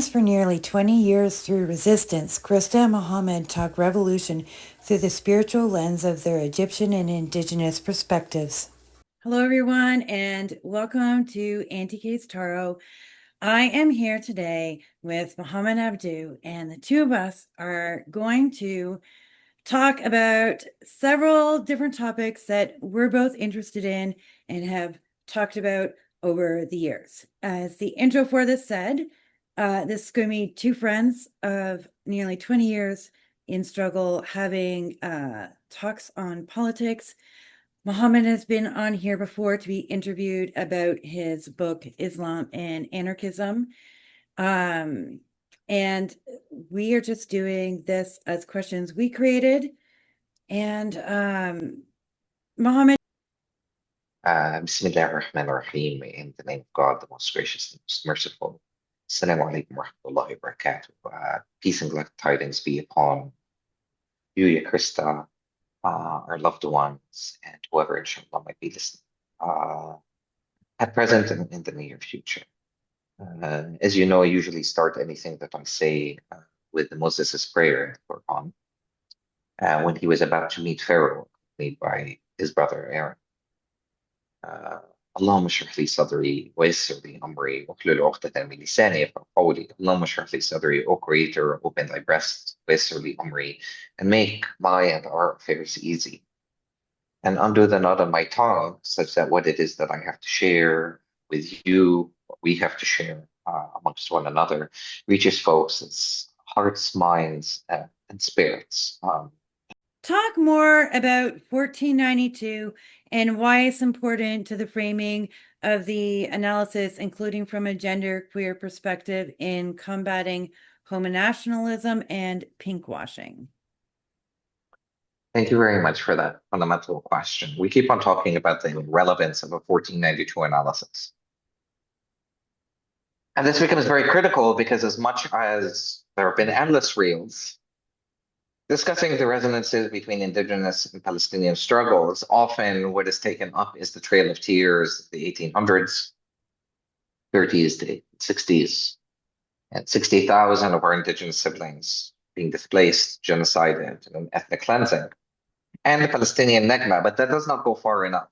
For nearly 20 years through resistance, Krista and Mohamed talk revolution through the spiritual lens of their Egyptian and indigenous perspectives. Hello, everyone, and welcome to Anti-Case Taro. I am here today with Mohamed Abdu, and the two of us are going to talk about several different topics that we're both interested in and have talked about over the years. As the intro for this said, this is going to be two friends of nearly 20 years in struggle having talks on politics. Mohamed has been on here before to be interviewed about his book, Islam and Anarchism. And we are just doing this as questions we created. And Mohamed. Bismillah ar-Rahman ar-Rahim, in the name of God, the most gracious and most merciful. Assalamu alaikum wa rahmatullahi wa barakatuh. Peace and glad tidings be upon you, Krista, our loved ones, and whoever, inshallah, might be listening at present and in the near future. As you know, I usually start anything that I say with Moses' prayer in the Quran when he was about to meet Pharaoh, accompanied by his brother Aaron. اللهم اشرح لي صدري ويسر لي أمري واحلل عقدة من لساني يفقهوا قولي. اللهم اشرح لي صدري, O Creator, open thy breast, ويسر لي أمري, and make my and our affairs easy. And undo the knot on my tongue, such that what it is that I have to share with you, what we have to share amongst one another, reaches folks' hearts, minds, and spirits. Talk more about 1492 and why it's important to the framing of the analysis, including from a gender queer perspective in combating homonationalism and pinkwashing. Thank you very much for that fundamental question. We keep on talking about the relevance of a 1492 analysis. And this becomes very critical because as much as there have been endless reels discussing the resonances between indigenous and Palestinian struggles, often what is taken up is the Trail of Tears, the 1800s, 30s to 60s, and 60,000 of our indigenous siblings being displaced, genocided, and ethnic cleansing, and the Palestinian Negma, but that does not go far enough.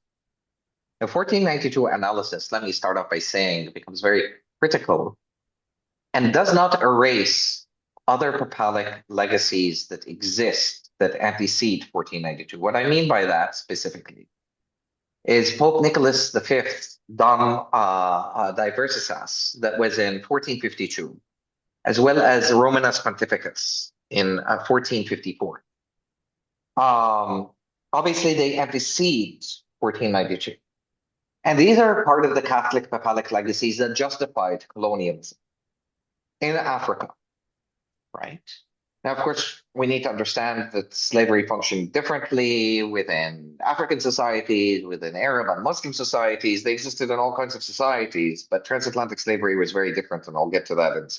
The 1492 analysis, let me start off by saying, becomes very critical and does not erase other papalic legacies that exist that antecede 1492. What I mean by that specifically is Pope Nicholas V's Dom Diversitas that was in 1452, as well as Romanus Pontificus in 1454. Obviously, they antecede 1492. And these are part of the Catholic papalic legacies that justified colonialism in Africa. Right. Now, of course, we need to understand that slavery functioned differently within African societies, within Arab and Muslim societies. They existed in all kinds of societies, but transatlantic slavery was very different, and I'll get to that.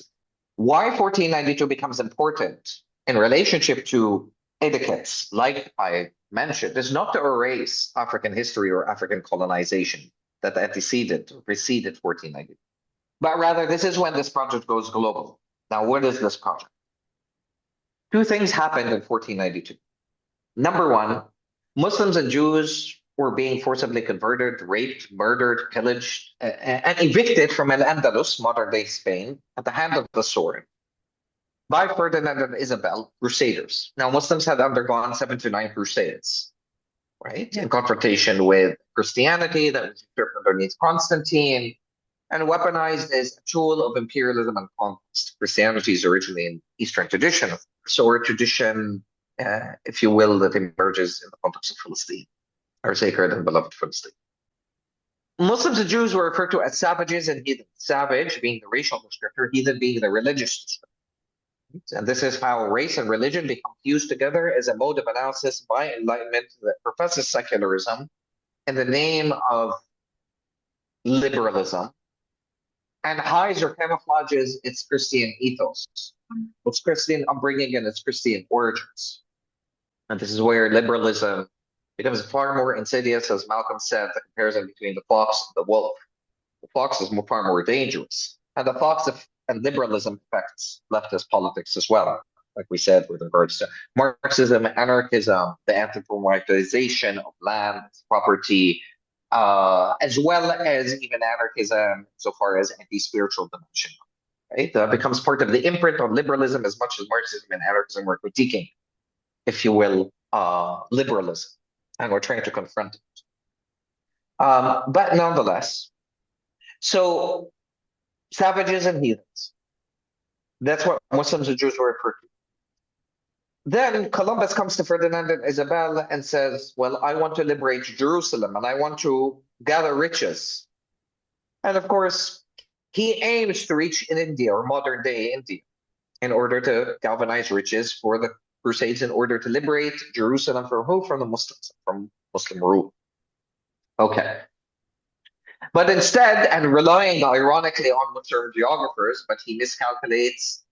Why 1492 becomes important in relationship to etiquettes, like I mentioned, is not to erase African history or African colonization that anteceded or preceded 1492, but rather this is when this project goes global. Now, what is this project? Two things happened in 1492. Number one, Muslims and Jews were being forcibly converted, raped, murdered, pillaged, and evicted from Al-Andalus, modern-day Spain, at the hand of the sword by Ferdinand and Isabel, crusaders. Now, Muslims had undergone 7 to 9 crusades, right? In confrontation with Christianity that was usurped underneath Constantine, and weaponized as a tool of imperialism and conquest. Christianity is originally an Eastern tradition, or a tradition, if you will, that emerges in the context of Palestine, our sacred and beloved Palestine. Muslims and Jews were referred to as savages and heathen. Savage being the racial descriptor, heathen being the religious descriptor. And this is how race and religion become fused together as a mode of analysis by Enlightenment that professes secularism in the name of liberalism, and hides or camouflages its Christian ethos, its Christian upbringing, and its Christian origins. And this is where liberalism becomes far more insidious, as Malcolm said, the comparison between the fox and the wolf. The fox is far more dangerous. And the fox and liberalism affects leftist politics as well, like we said, with regards to Marxism, anarchism, the anthropomorphization of land, property, as well as even anarchism so far as anti-spiritual dimension, right? Becomes part of the imprint of liberalism as much as Marxism and anarchism were critiquing, if you will, liberalism, and we're trying to confront it. But nonetheless, so savages and heathens, that's what Muslims and Jews were referred to. Then Columbus comes to Ferdinand and Isabel and says, well, I want to liberate Jerusalem and I want to gather riches. And of course, he aims to reach in India or modern day India in order to galvanize riches for the Crusades in order to liberate Jerusalem from who? From the Muslims, from Muslim rule. Okay. But instead, and relying ironically on Muslim geographers, but he miscalculates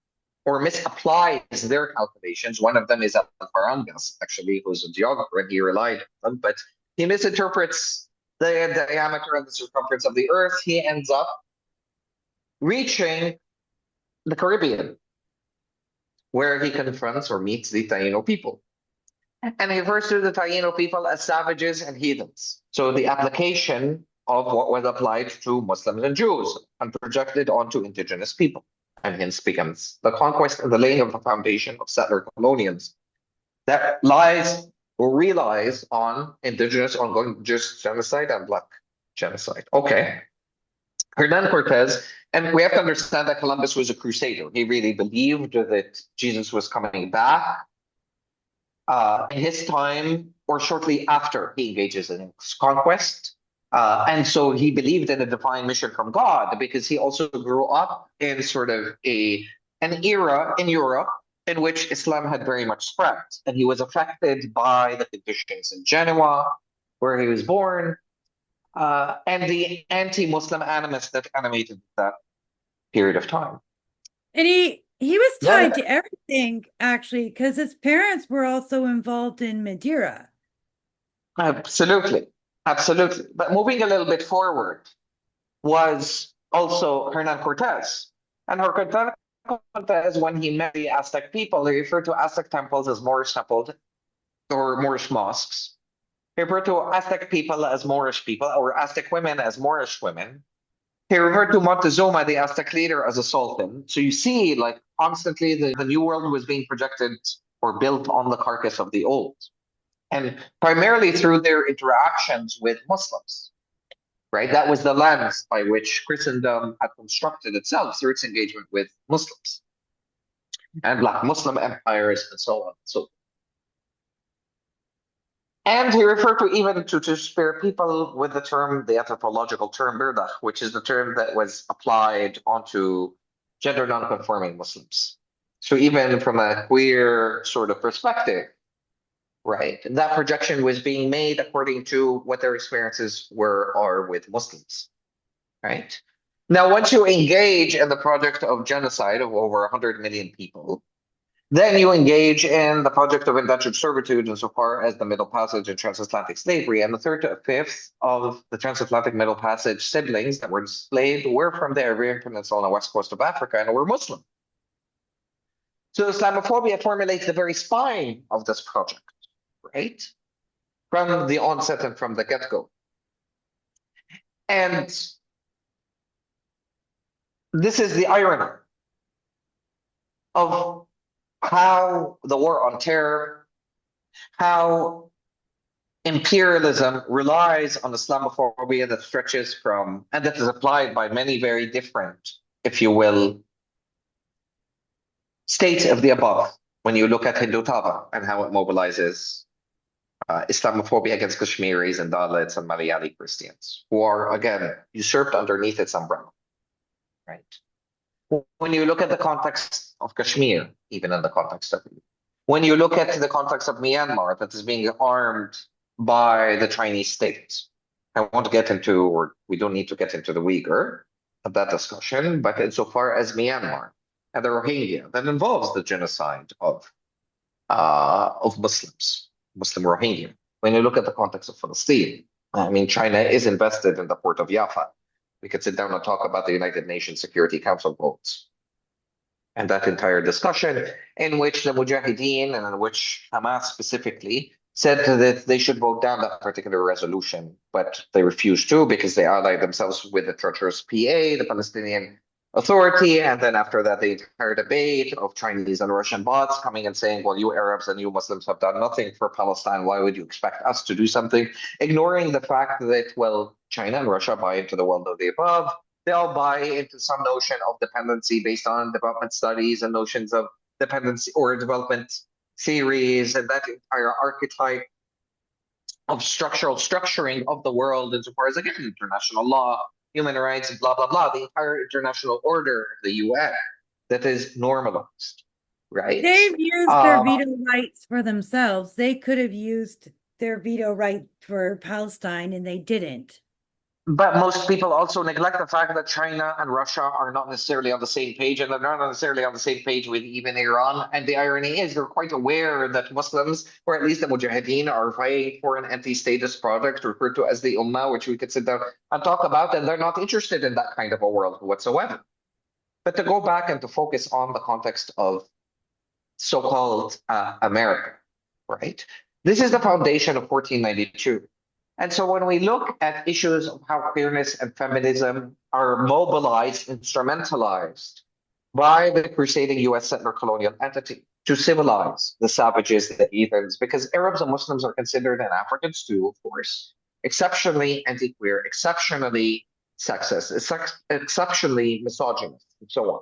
or misapplies their calculations. One of them is Al-Farangas, actually, who's a geographer, and he relied on them, but he misinterprets the diameter and the circumference of the Earth. He ends up reaching the Caribbean, where he confronts or meets the Taino people. And he refers to the Taino people as savages and heathens. So the application of what was applied to Muslims and Jews and projected onto indigenous people, and hence becomes the conquest and the laying of the foundation of settler colonialism that lies or relies on indigenous ongoing just genocide and black genocide. Okay. Hernan Cortez, and we have to understand that Columbus was a crusader. He really believed that Jesus was coming back in his time or shortly after he engages in his conquest. And so he believed in a divine mission from God because he also grew up in sort of an era in Europe in which Islam had very much spread. And he was affected by the conditions in Genoa, where he was born, and the anti-Muslim animus that animated that period of time. And he was tied to everything, actually, because his parents were also involved in Madeira. Absolutely. Absolutely. But moving a little bit forward was also Hernan Cortez. And Hernan Cortez, when he met the Aztec people, he referred to Aztec temples as Moorish temples or Moorish mosques. He referred to Aztec people as Moorish people or Aztec women as Moorish women. He referred to Montezuma, the Aztec leader, as a sultan. So you see, like, constantly the new world was being projected or built on the carcass of the old. And primarily through their interactions with Muslims, right? That was the lens by which Christendom had constructed itself through its engagement with Muslims and Black Muslim empires and so on and so forth. And he referred to even to spare people with the term, the anthropological term birdah, which is the term that was applied onto gender non-conforming Muslims. So even from a queer sort of perspective, right, that projection was being made according to what their experiences are with Muslims, right? Now, once you engage in the project of genocide of over 100 million people, then you engage in the project of indentured servitude insofar as the Middle Passage and transatlantic slavery. And the third to fifth of the transatlantic Middle Passage siblings that were enslaved were from the Iberian Peninsula on the west coast of Africa and were Muslim. So Islamophobia formulates the very spine of this project, right? From the onset and from the get-go. And this is the irony of how the war on terror, how imperialism relies on Islamophobia that stretches from, and that is applied by many very different, if you will, states of the above. When you look at Hindutva and how it mobilizes Islamophobia against Kashmiris and Dalits and Malayali Christians, who are, again, usurped underneath its umbrella, right? When you look at the context of Kashmir, even in the context of, when you look at the context of Myanmar that is being armed by the Chinese state, I won't get into, or we don't need to get into the Uyghur of that discussion, but insofar as Myanmar and the Rohingya, that involves the genocide of Muslims, Muslim Rohingya. When you look at the context of Palestine, I mean, China is invested in the port of Jaffa. We could sit down and talk about the United Nations Security Council votes and that entire discussion, in which the Mujahideen and in which Hamas specifically said that they should vote down that particular resolution, but they refused to because they allied themselves with the treacherous PA, the Palestinian Authority, and then after that, the entire debate of Chinese and Russian bots coming and saying, well, you Arabs and you Muslims have done nothing for Palestine. Why would you expect us to do something? Ignoring the fact that, well, China and Russia buy into the world of the above. They all buy into some notion of dependency based on development studies and notions of dependency or development theories, and that entire archetype of structural structuring of the world insofar as, again, international law, human rights, blah, blah, blah, the entire international order of the UN that is normalized, right? They've used their veto rights for themselves. They could have used their veto right for Palestine, and they didn't. But most people also neglect the fact that China and Russia are not necessarily on the same page, and they're not necessarily on the same page with even Iran. And the irony is they're quite aware that Muslims, or at least the Mujahideen, are fighting for an anti-status product referred to as the Ummah, which we could sit down and talk about, and they're not interested in that kind of a world whatsoever. But to go back and to focus on the context of so-called America, right? This is the foundation of 1492. And so when we look at issues of how queerness and feminism are mobilized, instrumentalized by the crusading US settler colonial entity to civilize the savages, the heathens, because Arabs and Muslims are considered, and Africans too, of course, exceptionally anti-queer, exceptionally sexist, exceptionally misogynist, and so on.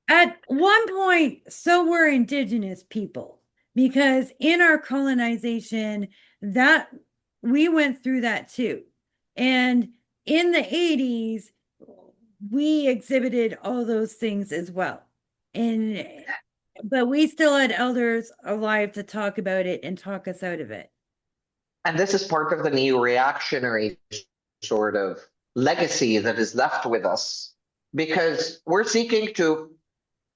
At one point, so were indigenous people, because in our colonization, that we went through that too. And in the 80s, we exhibited all those things as well. But we still had elders alive to talk about it and talk us out of it. And this is part of the neo-reactionary sort of legacy that is left with us, because we're seeking to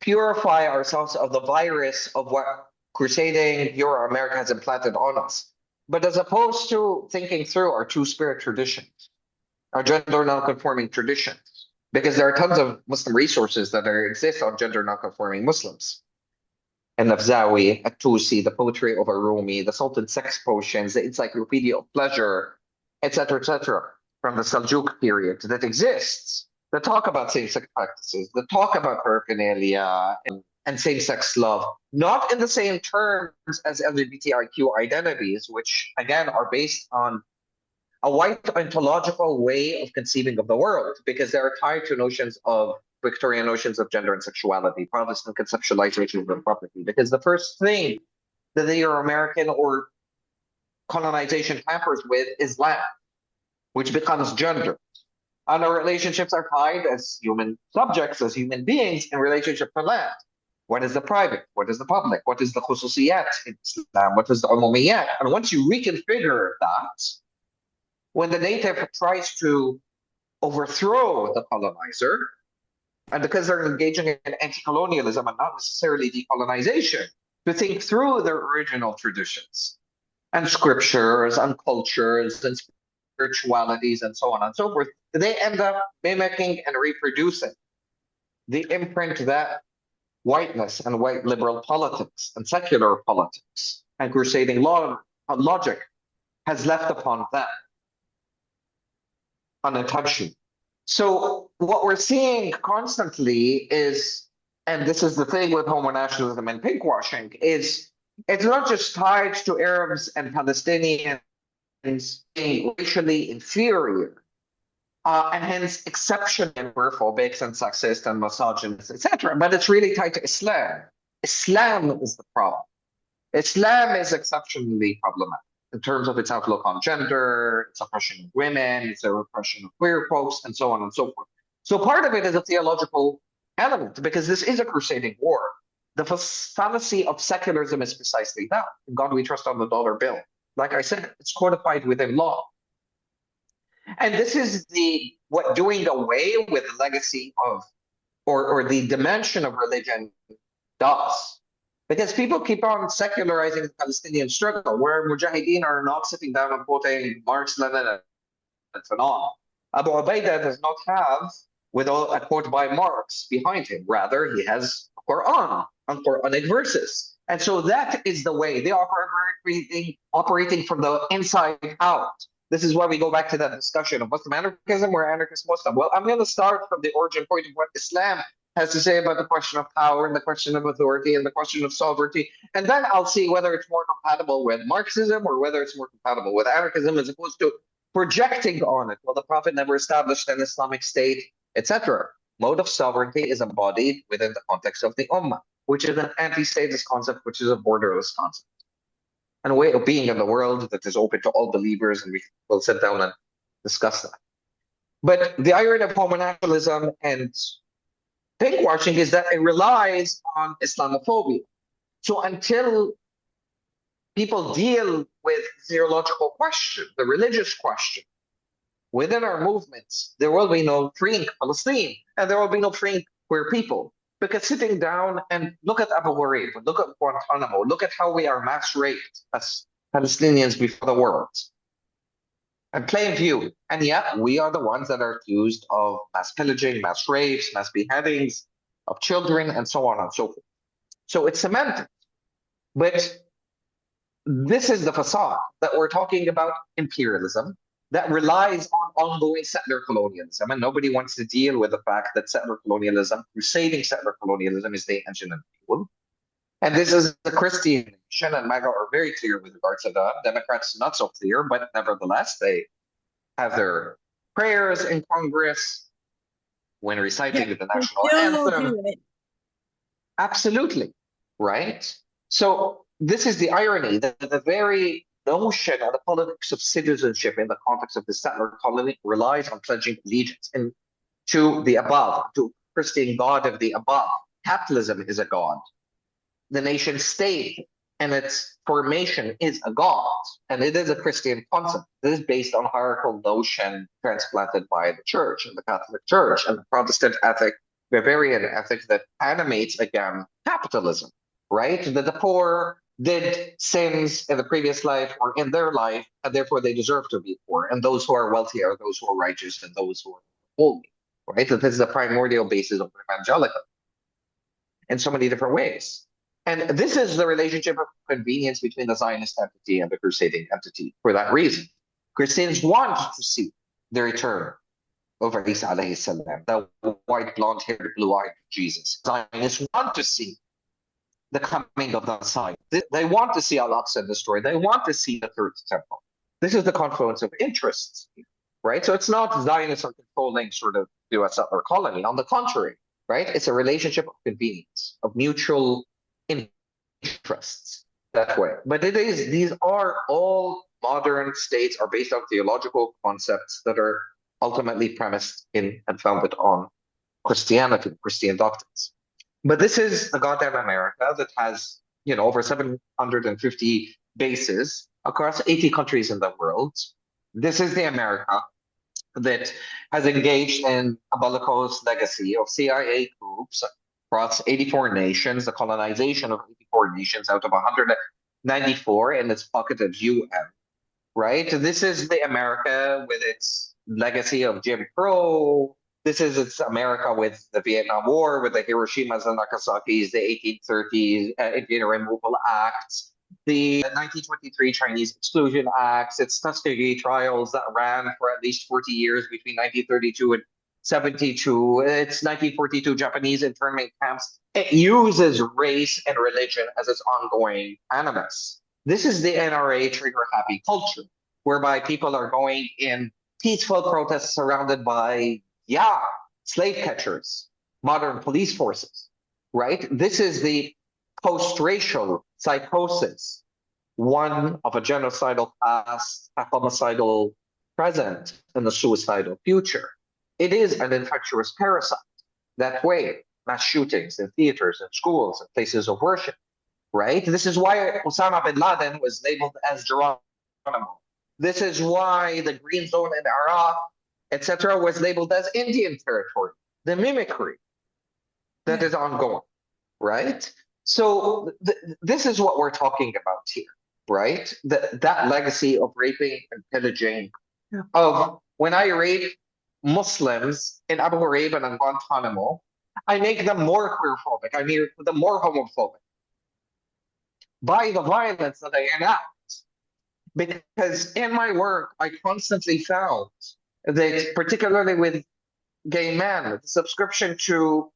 purify ourselves of the virus of what crusading Euro-America has implanted on us. But as opposed to thinking through our two-spirit traditions, our gender non-conforming traditions, because there are tons of Muslim resources that exist on gender non-conforming Muslims. And Nafzawi, At-Tusi, the poetry of Rumi, the Sultan sex potions, the encyclopedia of pleasure, etc., from the Seljuk period that exists, that talk about same-sex practices, that talk about paraphernalia and same-sex love, not in the same terms as LGBTIQ identities, which again are based on a white ontological way of conceiving of the world, because they are tied to notions of Victorian notions of gender and sexuality, Protestant conceptualization of property. Because the first thing that the Euro-American or colonization tampers with is land, which becomes gender. And our relationships are tied as human subjects, as human beings in relationship to land. What is the private? What is the public? What is the khususiyat in Islam? What is the umumiyat? And once you reconfigure that, when the native tries to overthrow the colonizer, and because they're engaging in anti-colonialism and not necessarily decolonization, to think through their original traditions and scriptures and cultures and spiritualities and so on and so forth, they end up mimicking and reproducing the imprint that whiteness and white liberal politics and secular politics and crusading logic has left upon them unintentionally. So what we're seeing constantly is, and this is the thing with homo-nationalism and pinkwashing, is it's not just tied to Arabs and Palestinians being racially inferior, and hence exceptionally phobic and sexist and misogynist, etc. But it's really tied to Islam. Islam is the problem. Islam is exceptionally problematic in terms of its outlook on gender, its oppression of women, its repression of queer folks, and so on and so forth. So part of it is a theological element, because this is a crusading war. The fallacy of secularism is precisely that. In God we trust on the dollar bill. Like I said, it's codified within law. And this is what doing away with the legacy of, or the dimension of religion does. Because people keep on secularizing the Palestinian struggle, where Mujahideen are not sitting down and quoting Marx, Lenin, and so on. Abu Ubaidah does not have, with a quote by Marx behind him. Rather, he has Quran and Quranic verses. And so that is the way they are operating from the inside out. This is why we go back to that discussion of Muslim anarchism or anarchist Muslim. Well, I'm going to start from the origin point of what Islam has to say about the question of power and the question of authority and the question of sovereignty. And then I'll see whether it's more compatible with Marxism or whether it's more compatible with anarchism as opposed to projecting on it. Well, the Prophet never established an Islamic state, etc. Mode of sovereignty is embodied within the context of the Ummah, which is an anti-statist concept, which is a borderless concept, and a way of being in the world that is open to all believers, and we will sit down and discuss that. But the irony of homonationalism and pinkwashing is that it relies on Islamophobia. So until people deal with the theological question, the religious question, within our movements, there will be no freeing Palestine, and there will be no freeing queer people. Because sitting down and look at Abu Ghraib, look at Guantanamo, look at how we are mass raped as Palestinians before the world, and plain view. And yet we are the ones that are accused of mass pillaging, mass rapes, mass beheadings of children, and so on and so forth. So it's cemented. But this is the facade that we're talking about imperialism that relies on ongoing settler colonialism. And nobody wants to deal with the fact that settler colonialism, crusading settler colonialism, is the engine and fuel. And this is the Christian nation, and MAGA are very clear with regards to that. Democrats not so clear, but nevertheless, they have their prayers in Congress when reciting the national anthem. Absolutely, right? So this is the irony that the very notion of the politics of citizenship in the context of the settler colony relies on pledging allegiance to the above, to Christian God of the above. Capitalism is a god. The nation state and its formation is a god, and it is a Christian concept. This is based on hierarchical notion transplanted by the church and the Catholic Church and the Protestant ethic, Bavarian ethic that animates, again, capitalism, right? That the poor did sins in the previous life or in their life, and therefore they deserve to be poor. And those who are wealthy are those who are righteous and those who are holy, right? That this is the primordial basis of evangelical in so many different ways. And this is the relationship of convenience between the Zionist entity and the crusading entity. For that reason, Christians want to see the return of Isa alayhi salam, the white, blonde-haired, blue-eyed Jesus. Zionists want to see the coming of the Messiah. They want to see Al-Aqsa destroyed. They want to see the third temple. This is the confluence of interests, right? So it's not Zionists are controlling sort of US settler colony. On the contrary, right? It's a relationship of convenience, of mutual interests that way. But it is, these are all modern states are based on theological concepts that are ultimately premised in and founded on Christianity, Christian doctrines. But this is the goddamn America that has, over 750 bases across 80 countries in the world. This is the America that has engaged in a bellicose legacy of CIA groups across 84 nations, the colonization of 84 nations out of 194 in its pocketed UN, right? This is the America with its legacy of Jim Crow. This is its America with the Vietnam War, with the Hiroshimas and Nagasaki's, the 1830s Indian Removal Acts, the 1923 Chinese Exclusion Acts, its Tuskegee trials that ran for at least 40 years between 1932 and 72, its 1942 Japanese internment camps. It uses race and religion as its ongoing animus. This is the NRA trigger-happy culture, whereby people are going in peaceful protests surrounded by slave catchers, modern police forces, right? This is the post-racial psychosis, one of a genocidal past, a homicidal present, and a suicidal future. It is an infectious parasite. That way, mass shootings in theaters and schools and places of worship, right? This is why Osama bin Laden was labeled as Geronimo. This is why the Green Zone in Iraq, etc., was labeled as Indian territory, the mimicry that is ongoing, right? So this is what we're talking about here, right? That legacy of raping and pillaging, of when I rape Muslims in Abu Ghraib and in Guantanamo, I make them more queerphobic. I make them more homophobic by the violence that I enact. Because in my work, I constantly found that, particularly with gay men, the subscription to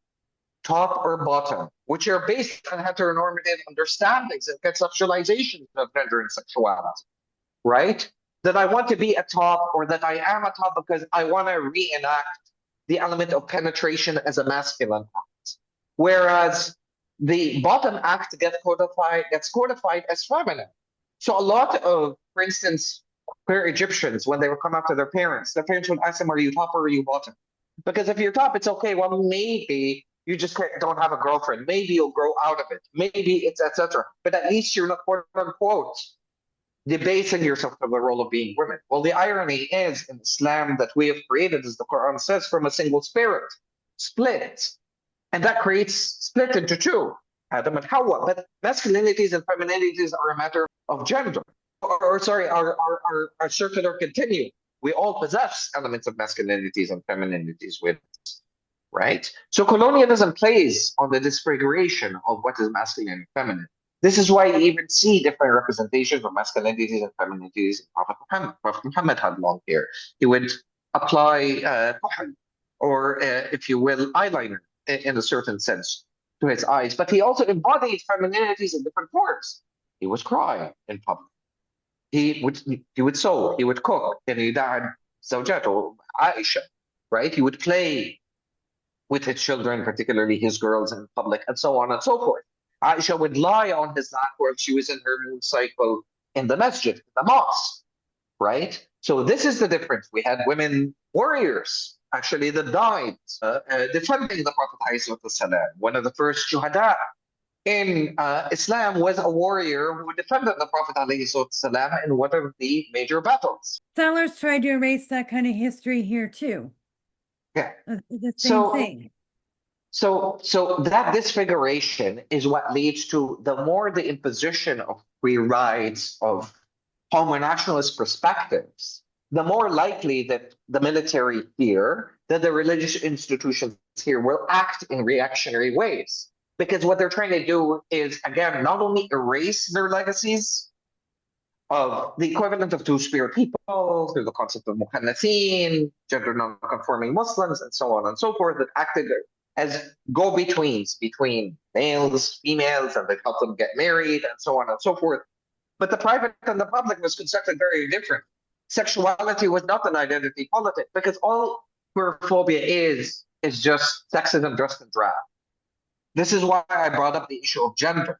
top or bottom, which are based on heteronormative understandings and conceptualizations of gender and sexuality, right? That I want to be a top, or that I am a top because I want to reenact the element of penetration as a masculine act. Whereas the bottom act gets codified as feminine. So a lot of, for instance, queer Egyptians, when they would come up to their parents would ask them, are you top or are you bottom? Because if you're top, it's okay. Well, maybe you just don't have a girlfriend. Maybe you'll grow out of it. Maybe it's etc. But at least you're not quote unquote debasing yourself to the role of being women. Well, the irony is in Islam that we have created, as the Quran says, from a single spirit, split. And that creates split into two, Adam and Hawa. But masculinities and femininities are a matter of gender. Or sorry, are circular continuum. We all possess elements of masculinities and femininities with us, right? So colonialism plays on the disfiguration of what is masculine and feminine. This is why you even see different representations of masculinities and femininities in Prophet Muhammad. Prophet Muhammad had long hair. He would apply or if you will, eyeliner in a certain sense to his eyes. But he also embodied femininities in different forms. He would cry in public. He would sew, he would cook, and he had Zawjat or Aisha, right? He would play with his children, particularly his girls in public, and so on and so forth. Aisha would lie on his lap while she was in her moon cycle in the masjid, the mosque, right? So this is the difference. We had women warriors, actually, that died defending the Prophet ﷺ. One of the first shuhada in Islam was a warrior who defended the Prophet ﷺ in one of the major battles. Scholars tried to erase that kind of history here too. Yeah. The same thing. So that disfiguration is what leads to the more the imposition of free rights, of homo-nationalist perspectives, the more likely that the military here, that the religious institutions here will act in reactionary ways. Because what they're trying to do is, again, not only erase their legacies of the equivalent of two-spirit people through the concept of Mujahideen, gender non-conforming Muslims, and so on and so forth, that acted as go-betweens between males, females, and they helped them get married, and so on and so forth. But the private and the public was constructed very different. Sexuality was not an identity politic, because all queerphobia is just sexism dressed in drag. This is why I brought up the issue of gender,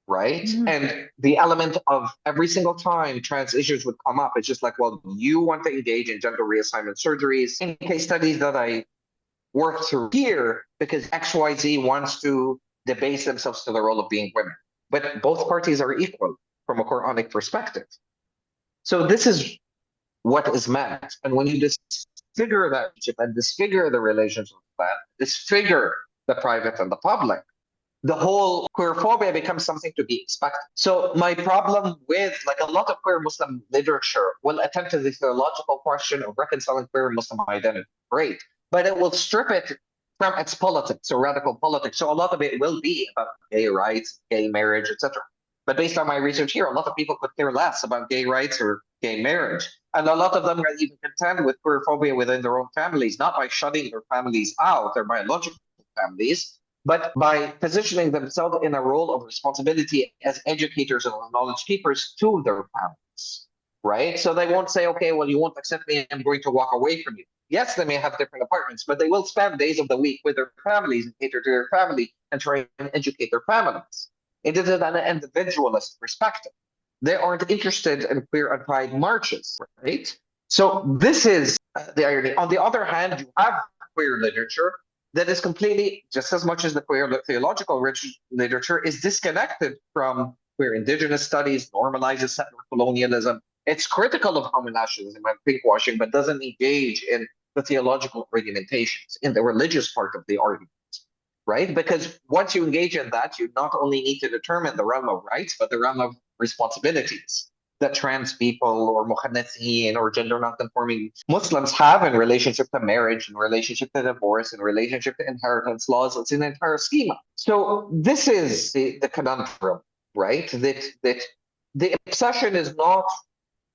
right? Mm-hmm. And the element of every single time trans issues would come up, it's just like, well, you want to engage in gender reassignment surgeries. In case studies that I work through here, because XYZ wants to debase themselves to the role of being women. But both parties are equal from a Quranic perspective. So this is what is meant. And when you disfigure that relationship and disfigure the relationship of that, disfigure the private and the public, the whole queerphobia becomes something to be expected. So my problem with, like, a lot of queer Muslim literature will attempt to the theological question of reconciling queer Muslim identity. Great. But it will strip it from its politics or radical politics. So a lot of it will be about gay rights, gay marriage, etc. But based on my research here, a lot of people could care less about gay rights or gay marriage. And a lot of them are even contend with queerphobia within their own families, not by shutting their families out, their biological families, but by positioning themselves in a role of responsibility as educators and knowledge keepers to their families, right? So they won't say, okay, well, you won't accept me, I'm going to walk away from you. Yes, they may have different apartments, but they will spend days of the week with their families and cater to their family and try and educate their families. It is an individualist perspective. They aren't interested in queer and pride marches, right? So this is the irony. On the other hand, you have queer literature that is completely, just as much as the queer theological literature, is disconnected from queer indigenous studies, normalizes settler colonialism. It's critical of homo-nationalism and pinkwashing, but doesn't engage in the theological argumentations, in the religious part of the argument, right? Because once you engage in that, you not only need to determine the realm of rights, but the realm of responsibilities. that trans people or Mohammedeen or gender non-conforming Muslims have in relationship to marriage, in relationship to divorce, in relationship to inheritance laws. It's an entire schema. So this is the conundrum, right? That the obsession is not,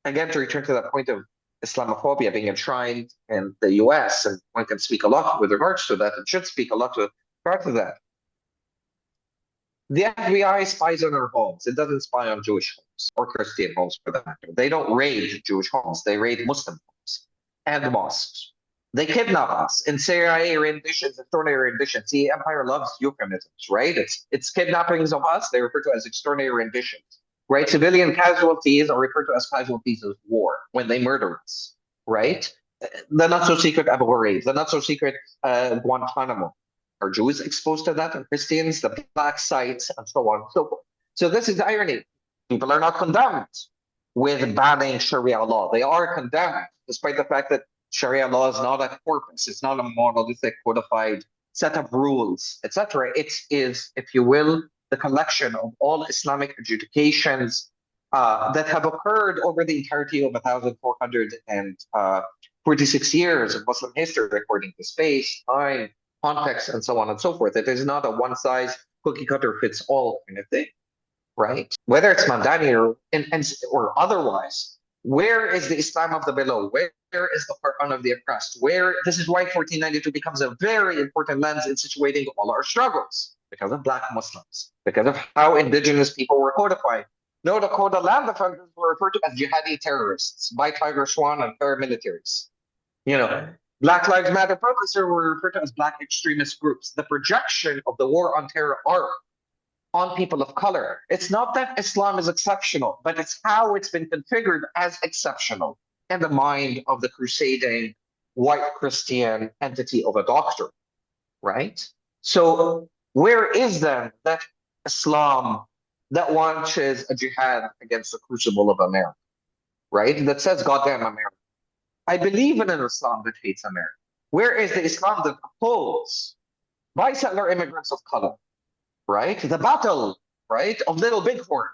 again, to return to that point of Islamophobia being enshrined in the US, and one can speak a lot with regards to that, and should speak a lot with regard to that. The FBI spies on our homes. It doesn't spy on Jewish homes or Christian homes for that matter. They don't raid Jewish homes. They raid Muslim homes and mosques. They kidnap us in CIA renditions, extraordinary renditions. See, Empire loves euphemisms, right? It's kidnappings of us. They refer to as extraordinary renditions, right? Civilian casualties are referred to as casualties of war when they murder us, right? The not so secret Abu Ghraib, the not so secret Guantanamo. Are Jews exposed to that, and Christians, the black sites, and so on and so forth. So this is the irony. People are not condemned with banning Sharia law. They are condemned, despite the fact that Sharia law is not a corpus. It's not a monolithic codified set of rules, etc. It is, if you will, the collection of all Islamic adjudications that have occurred over the entirety of 1,446 years of Muslim history, according to space, time, context, and so on and so forth. It is not a one size cookie cutter fits all kind of thing, right? Whether it's Mandani or otherwise, where is the Islam of the below? Where is the Quran of the oppressed? This is why 1492 becomes a very important lens in situating all our struggles because of Black Muslims, because of how indigenous people were codified. No Dakota land defenders were referred to as jihadi terrorists by Tiger Swan and paramilitaries. Black Lives Matter protesters were referred to as Black extremist groups. The projection of the war on terror arc on people of color. It's not that Islam is exceptional, but it's how it's been configured as exceptional in the mind of the crusading white Christian entity of a doctor, right? So where is then that Islam that launches a jihad against the crucible of America, right? That says, goddamn America. I believe in an Islam that hates America. Where is the Islam that opposes bisettler immigrants of color, right? The battle, right, of Little Bighorn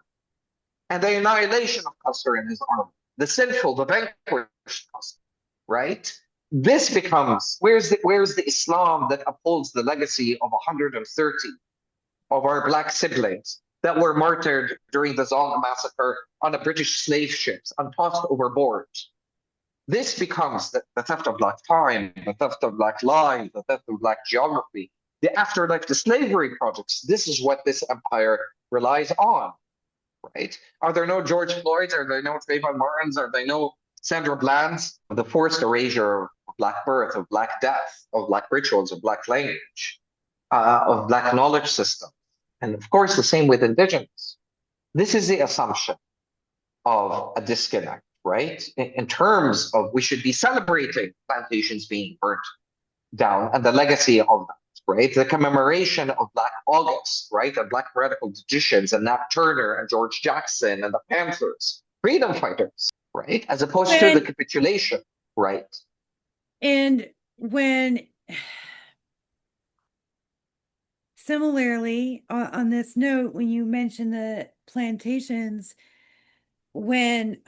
and the annihilation of Custer and his army, the sinful, the vanquished Custer, right? This becomes, where's the Islam that upholds the legacy of 130 of our Black siblings that were martyred during the Zonga massacre on the British slave ships and tossed overboard? This becomes the theft of Black time, the theft of Black lives, the theft of Black geography, the afterlife to slavery projects. This is what this empire relies on, right? Are there no George Floyds? Are there no Trayvon Martins? Are there no Sandra Bland's? The forced erasure of Black birth, of Black death, of Black rituals, of Black language, of Black knowledge system. And of course, the same with Indigenous. This is the assumption of a disconnect, right? In terms of we should be celebrating plantations being burnt down and the legacy of that, right? The commemoration of Black August, right? And Black radical traditions and Nat Turner and George Jackson and the Panthers, freedom fighters, right? As opposed to the capitulation, right? And when, similarly, on this note, when you mention the plantations, when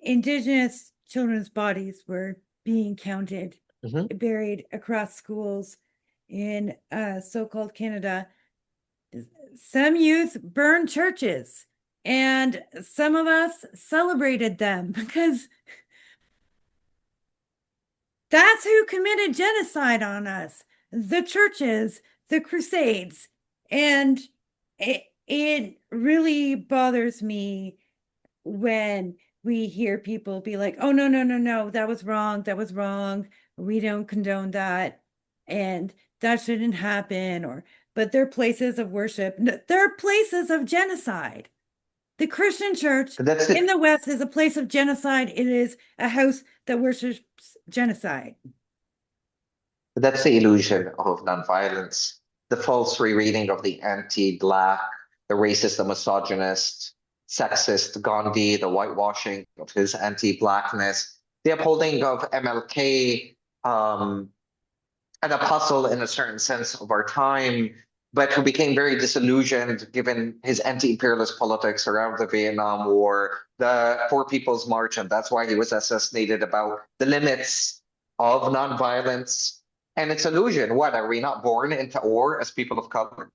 Indigenous children's bodies were being counted, buried across schools in so-called Canada, some youth burned churches, and some of us celebrated them because that's who committed genocide on us, the churches, the Crusades. And it really bothers me when we hear people be like, oh, no, that was wrong. We don't condone that. And that shouldn't happen. But they're places of worship. They're places of genocide. The Christian church in the West is a place of genocide. It is a house that worships genocide. That's the illusion of nonviolence, the false rereading of the anti-Black, the racist, the misogynist, sexist Gandhi, the whitewashing of his anti-Blackness, the upholding of MLK, an apostle in a certain sense of our time, but who became very disillusioned given his anti-imperialist politics around the Vietnam War, the Four People's March, and that's why he was assassinated, about the limits of nonviolence. And its illusion, what, are we not born into war as people of color?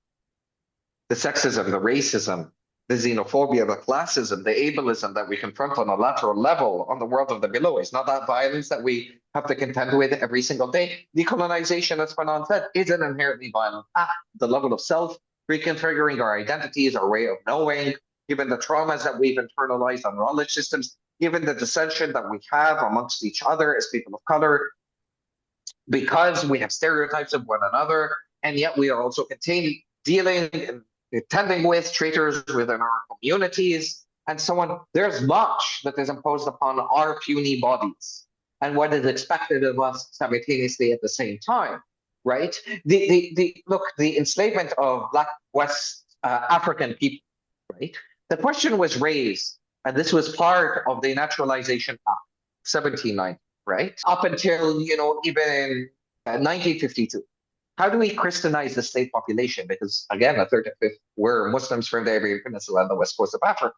The sexism, the racism, the xenophobia, the classism, the ableism that we confront on a lateral level on the world of the below. It's not that violence that we have to contend with every single day. Decolonization, as Fanon said, is an inherently violent act. The level of self, reconfiguring our identities, our way of knowing, given the traumas that we've internalized on knowledge systems, given the dissension that we have amongst each other as people of color, because we have stereotypes of one another, and yet we are also dealing and contending with traitors within our communities and so on. There's much that is imposed upon our puny bodies and what is expected of us simultaneously at the same time, right? Look, the enslavement of Black West African people, right? The question was raised, and this was part of the Naturalization Act, 1790, right? Up until, even in 1952. How do we Christianize the slave population? Because again, a third and fifth were Muslims from the Arabian Peninsula and the west coast of Africa,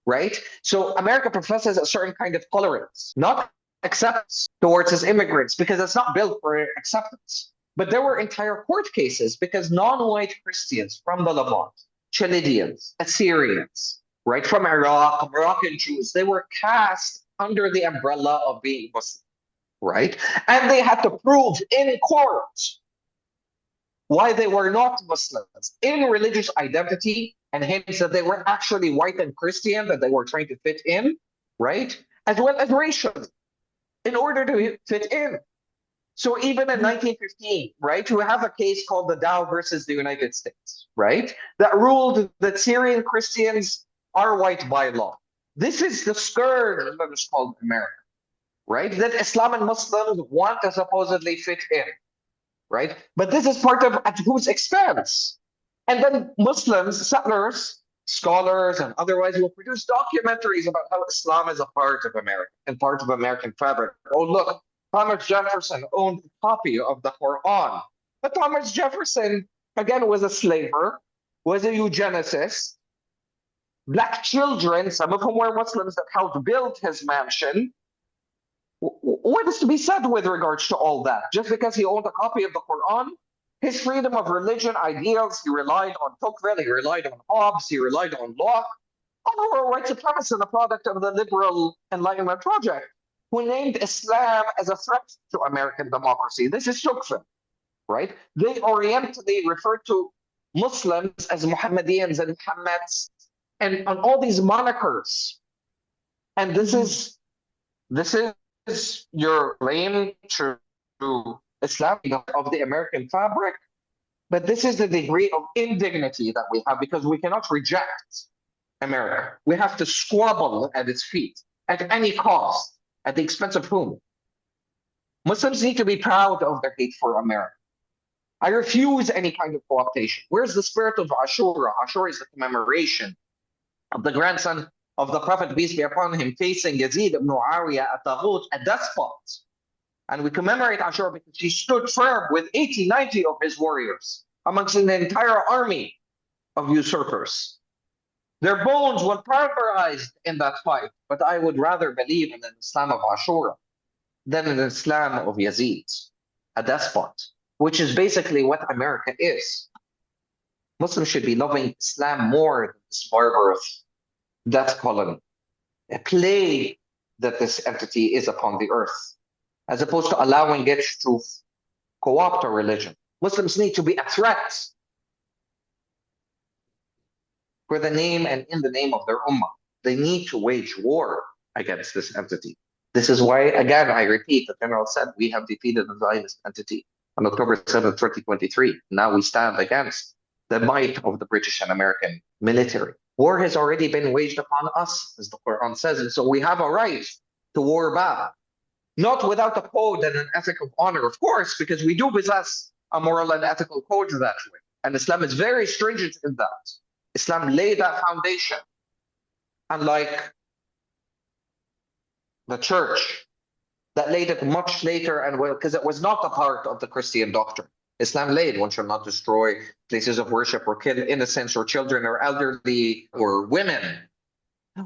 right? So America professes a certain kind of tolerance, not acceptance towards its immigrants, because it's not built for acceptance. But there were entire court cases because non-white Christians from the Levant, Chaldeans, Assyrians, right, from Iraq, Moroccan Jews, they were cast under the umbrella of being Muslim, right? And they had to prove in court why they were not Muslims in religious identity, and hence that they were actually white and Christian, that they were trying to fit in, right? As well as racially, in order to fit in. So even in 1915, right, we have a case called the Dow versus the United States, right, that ruled that Syrian Christians are white by law. This is the scourge that is called America, right, that Islam and Muslims want to supposedly fit in, right? But this is part of at whose expense? And then Muslims, settlers, scholars, and otherwise will produce documentaries about how Islam is a part of America and part of American fabric. Oh, look, Thomas Jefferson owned a copy of the Quran. But Thomas Jefferson, again, was a slaver, was a eugenicist. Black children, some of whom were Muslims, that helped build his mansion. What is to be said with regards to all that? Just because he owned a copy of the Quran, his freedom of religion, ideals, he relied on Tocqueville, he relied on Hobbes, he relied on Locke, all were white supremacists and a product of the liberal Enlightenment project, who named Islam as a threat to American democracy. This is Tocqueville, right? They orientally refer to Muslims as Mohamedeans and MOHAMEDS and on all these monikers. And this is your claim to Islam of the American fabric, but this is the degree of indignity that we have because we cannot reject America. We have to squabble at its feet at any cost, at the expense of whom? Muslims need to be proud of their hate for America. I refuse any kind of co-optation. Where's the spirit of Ashura? Ashura is the commemoration of the grandson of the Prophet, peace be upon him, facing Yazid ibn Muawiyah, a taghut, a despot. And we commemorate Ashura because he stood firm with 80, 90 of his warriors amongst an entire army of usurpers. Their bones were pulverized in that fight, but I would rather believe in the Islam of Ashura than in the Islam of Yazid, a despot, which is basically what America is. Muslims should be loving Islam more than this barbarous death colony, a plague that this entity is upon the earth, as opposed to allowing it to co-opt our religion. Muslims need to be a threat for the name and in the name of their ummah. They need to wage war against this entity. This is why, again, I repeat, the general said we have defeated the Zionist entity on October 7th, 2023. Now we stand against the might of the British and American military. War has already been waged upon us, as the Quran says, and so we have a right to war back. Not without a code and an ethic of honor, of course, because we do possess a moral and ethical code that way. And Islam is very stringent in that. Islam laid that foundation. Unlike the church that laid it much later and well, because it was not a part of the Christian doctrine. Islam laid, one shall not destroy places of worship or kill innocents or children or elderly or women,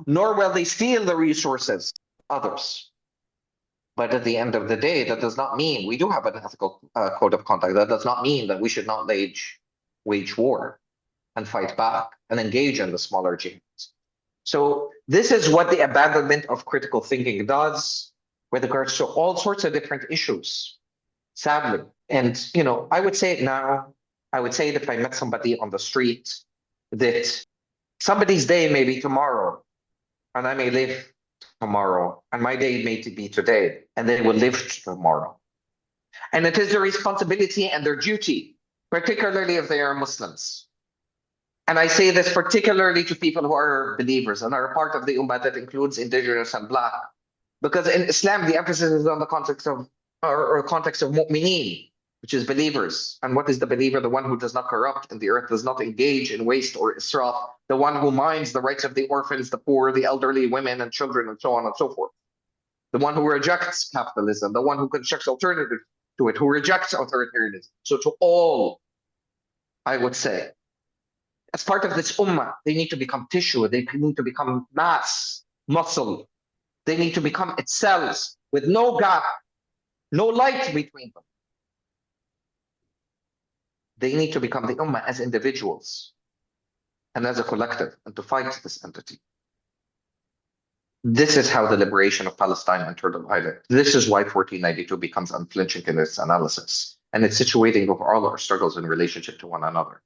nor will they steal the resources of others. But at the end of the day, that does not mean we do have an ethical code of conduct. That does not mean that we should not wage war and fight back and engage in the smaller jihads. So this is what the abandonment of critical thinking does with regards to all sorts of different issues, sadly. And, I would say it now. I would say it if I met somebody on the street, that somebody's day may be tomorrow, and I may live tomorrow, and my day may be today, and they will live tomorrow. And it is their responsibility and their duty, particularly if they are Muslims. And I say this particularly to people who are believers and are part of the ummah that includes indigenous and black. Because in Islam, the emphasis is on the context of, or context of mu'mineen, which is believers. And what is the believer? The one who does not corrupt in the earth, does not engage in waste or israf, the one who minds the rights of the orphans, the poor, the elderly, women and children, and so on and so forth. The one who rejects capitalism, the one who constructs alternative to it, who rejects authoritarianism. So to all, I would say, as part of this ummah, they need to become tissue, they need to become mass, muscle. They need to become its cells with no gap, no light between them. They need to become the ummah as individuals and as a collective, and to fight this entity. This is how the liberation of Palestine entered the light. This is why 1492 becomes unflinching in its analysis, and it's situating of all our struggles in relationship to one another.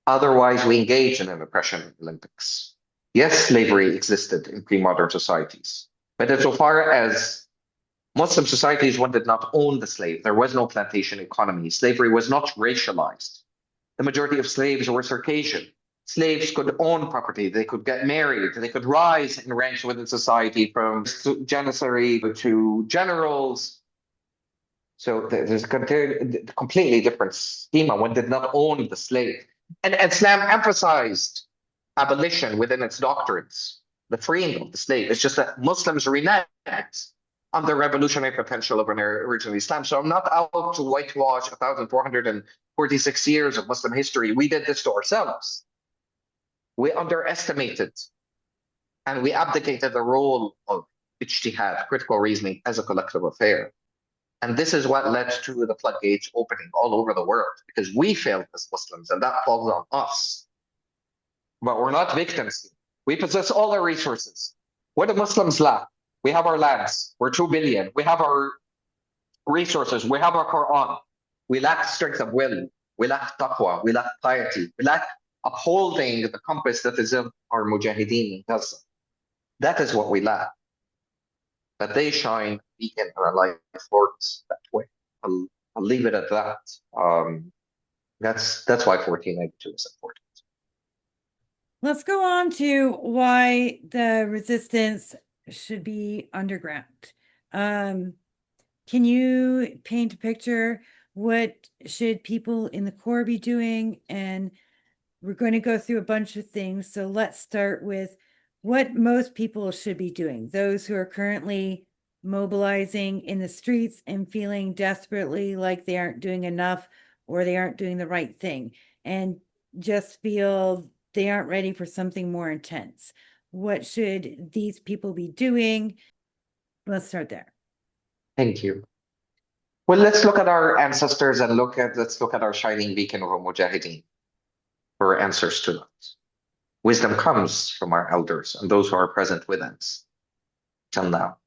Otherwise, we engage in an oppression Olympics. Yes, slavery existed in pre-modern societies, but insofar as Muslim societies, one did not own the slave. There was no plantation economy. Slavery was not racialized. The majority of slaves were Circassian. Slaves could own property. They could get married. They could rise in ranks within society from janissary to generals. So there's a completely different schema. One did not own the slave. And Islam emphasized abolition within its doctrines, the freeing of the slave. It's just that Muslims reneged on the revolutionary potential of an original Islam. So I'm not out to whitewash 1,446 years of Muslim history. We did this to ourselves. We underestimated and we abdicated the role of ijtihad, critical reasoning, as a collective affair. And this is what led to the floodgates opening all over the world, because we failed as Muslims, and that falls on us. But we're not victims. We possess all our resources. What do Muslims lack? We have our lands. We're 2 billion. We have our resources. We have our Quran. We lack strength of will. We lack taqwa. We lack piety. We lack upholding the compass that is in our Mujahideen in Gaza. That is what we lack. But they shine beacon in our life forks that way. I'll leave it at that. That's why 1492 is important. Let's go on to why the resistance should be underground. Can you paint a picture? What should people in the core be doing? And we're going to go through a bunch of things. So let's start with what most people should be doing. Those who are currently mobilizing in the streets and feeling desperately like they aren't doing enough or they aren't doing the right thing and just feel they aren't ready for something more intense. What should these people be doing? Let's start there. Thank you. Well, let's look at our ancestors and let's look at our shining beacon of Mujahideen for answers to that. Wisdom comes from our elders and those who are present with us till now.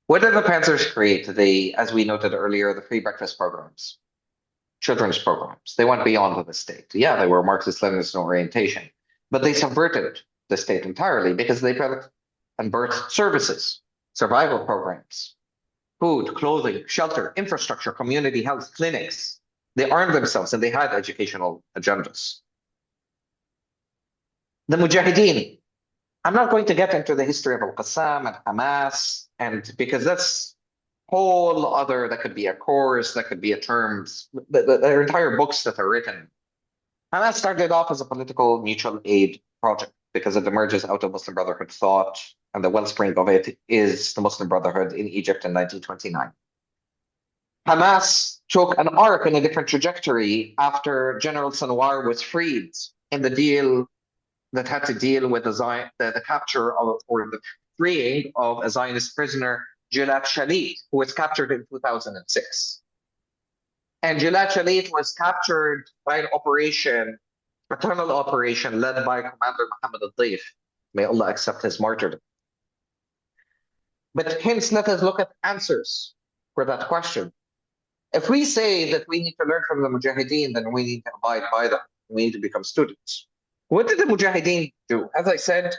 What did the Panthers create? They, as we noted earlier, the free breakfast programs, children's programs. They went beyond the state. Yeah, they were Marxist-Leninist in orientation, but they subverted the state entirely because they built and birthed services, survival programs, food, clothing, shelter, infrastructure, community health, clinics. They armed themselves and they had educational agendas. The Mujahideen. I'm not going to get into the history of Al-Qassam and Hamas, and because that's whole other, that could be a course, that could be a terms, there are entire books that are written. Hamas started off as a political mutual aid project because it emerges out of Muslim Brotherhood thought, and the wellspring of it is the Muslim Brotherhood in Egypt in 1929. Hamas took an arc in a different trajectory after General Sinwar was freed in the deal that had to deal with the capture of, or the freeing of a Zionist prisoner, Gilad Shalit, who was captured in 2006. And Gilad Shalit was captured by an operation, a tunnel operation led by Commander Mohammed al-Daif. May Allah accept his martyrdom. But hence, let us look at answers for that question. If we say that we need to learn from the Mujahideen, then we need to abide by them. We need to become students. What did the Mujahideen do? As I said,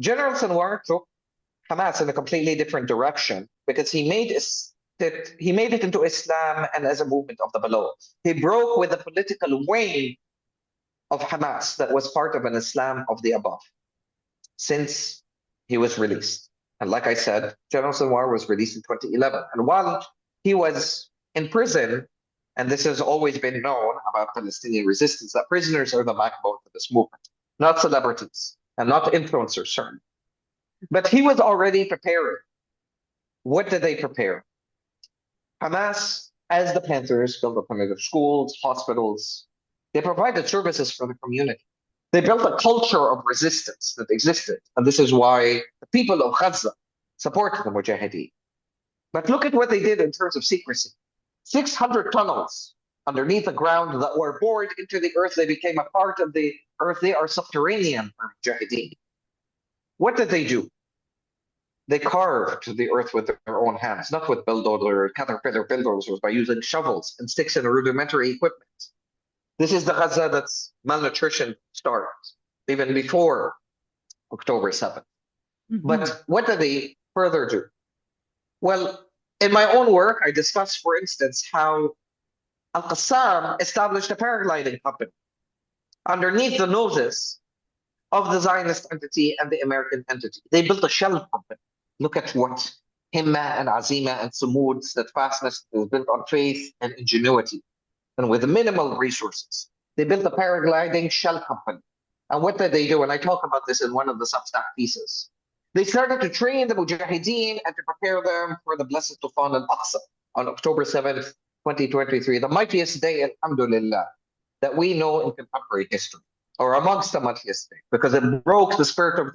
General Sinwar took Hamas in a completely different direction because he made it into Islam and as a movement of the below. He broke with the political wing of Hamas that was part of an Islam of the above since he was released. And like I said, General Sinwar was released in 2011. And while he was in prison, and this has always been known about Palestinian resistance, that prisoners are the backbone of this movement, not celebrities and not influencers, certainly. But he was already preparing. What did they prepare? Hamas, as the Panthers, built up under schools, hospitals. They provided services for the community. They built a culture of resistance that existed. And this is why the people of Gaza supported the Mujahideen. But look at what they did in terms of secrecy. 600 tunnels underneath the ground that were bored into the earth. They became a part of the earth. They are subterranean for Mujahideen. What did they do? They carved the earth with their own hands, not with bulldozer, caterpillar bulldozers, by using shovels and sticks and rudimentary equipment. This is the Gaza that's malnutrition starts, even before October 7th. Mm-hmm. But what did they further do? Well, in my own work, I discuss, for instance, how Al-Qassam established a paragliding company underneath the noses of the Zionist entity and the American entity. They built a shell company. Look at what Himma and Azima and Sumud, steadfastness is built on faith and ingenuity, and with minimal resources. They built a paragliding shell company. And what did they do? And I talk about this in one of the Substack pieces. They started to train the Mujahideen and to prepare them for the blessed Tufan al-Aqsa on October 7th, 2023, the mightiest day, alhamdulillah, that we know in contemporary history, or amongst the mightiest day, because it broke the spirit of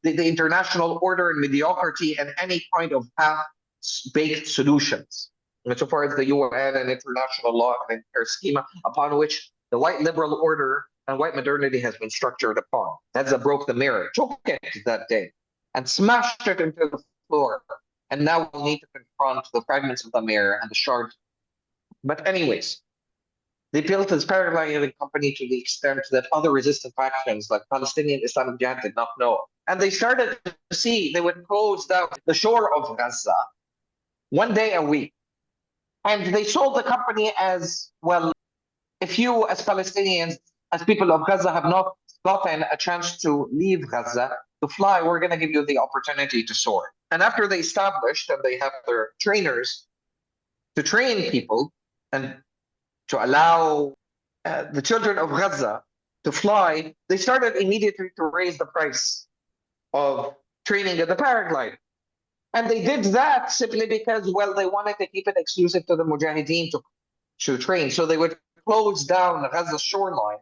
the international order and mediocrity and any kind of half-baked solutions. And so far as the UN and international law and their schema upon which the white liberal order and white modernity has been structured upon. Gaza broke the mirror, took it that day, and smashed it into the floor. And now we'll need to confront the fragments of the mirror and the shards. But anyways, they built this paragliding company to the extent that other resistant factions like Palestinian Islamic Jihad did not know. And they started to see, they would close down the shore of Gaza one day a week. And they sold the company as, well, if you as Palestinians, as people of Gaza have not gotten a chance to leave Gaza, to fly, we're going to give you the opportunity to soar. And after they established and they have their trainers to train people and to allow the children of Gaza to fly, they started immediately to raise the price of training in the paragliding. And they did that simply because, well, they wanted to keep it exclusive to the Mujahideen to train. So they would close down Gaza's shoreline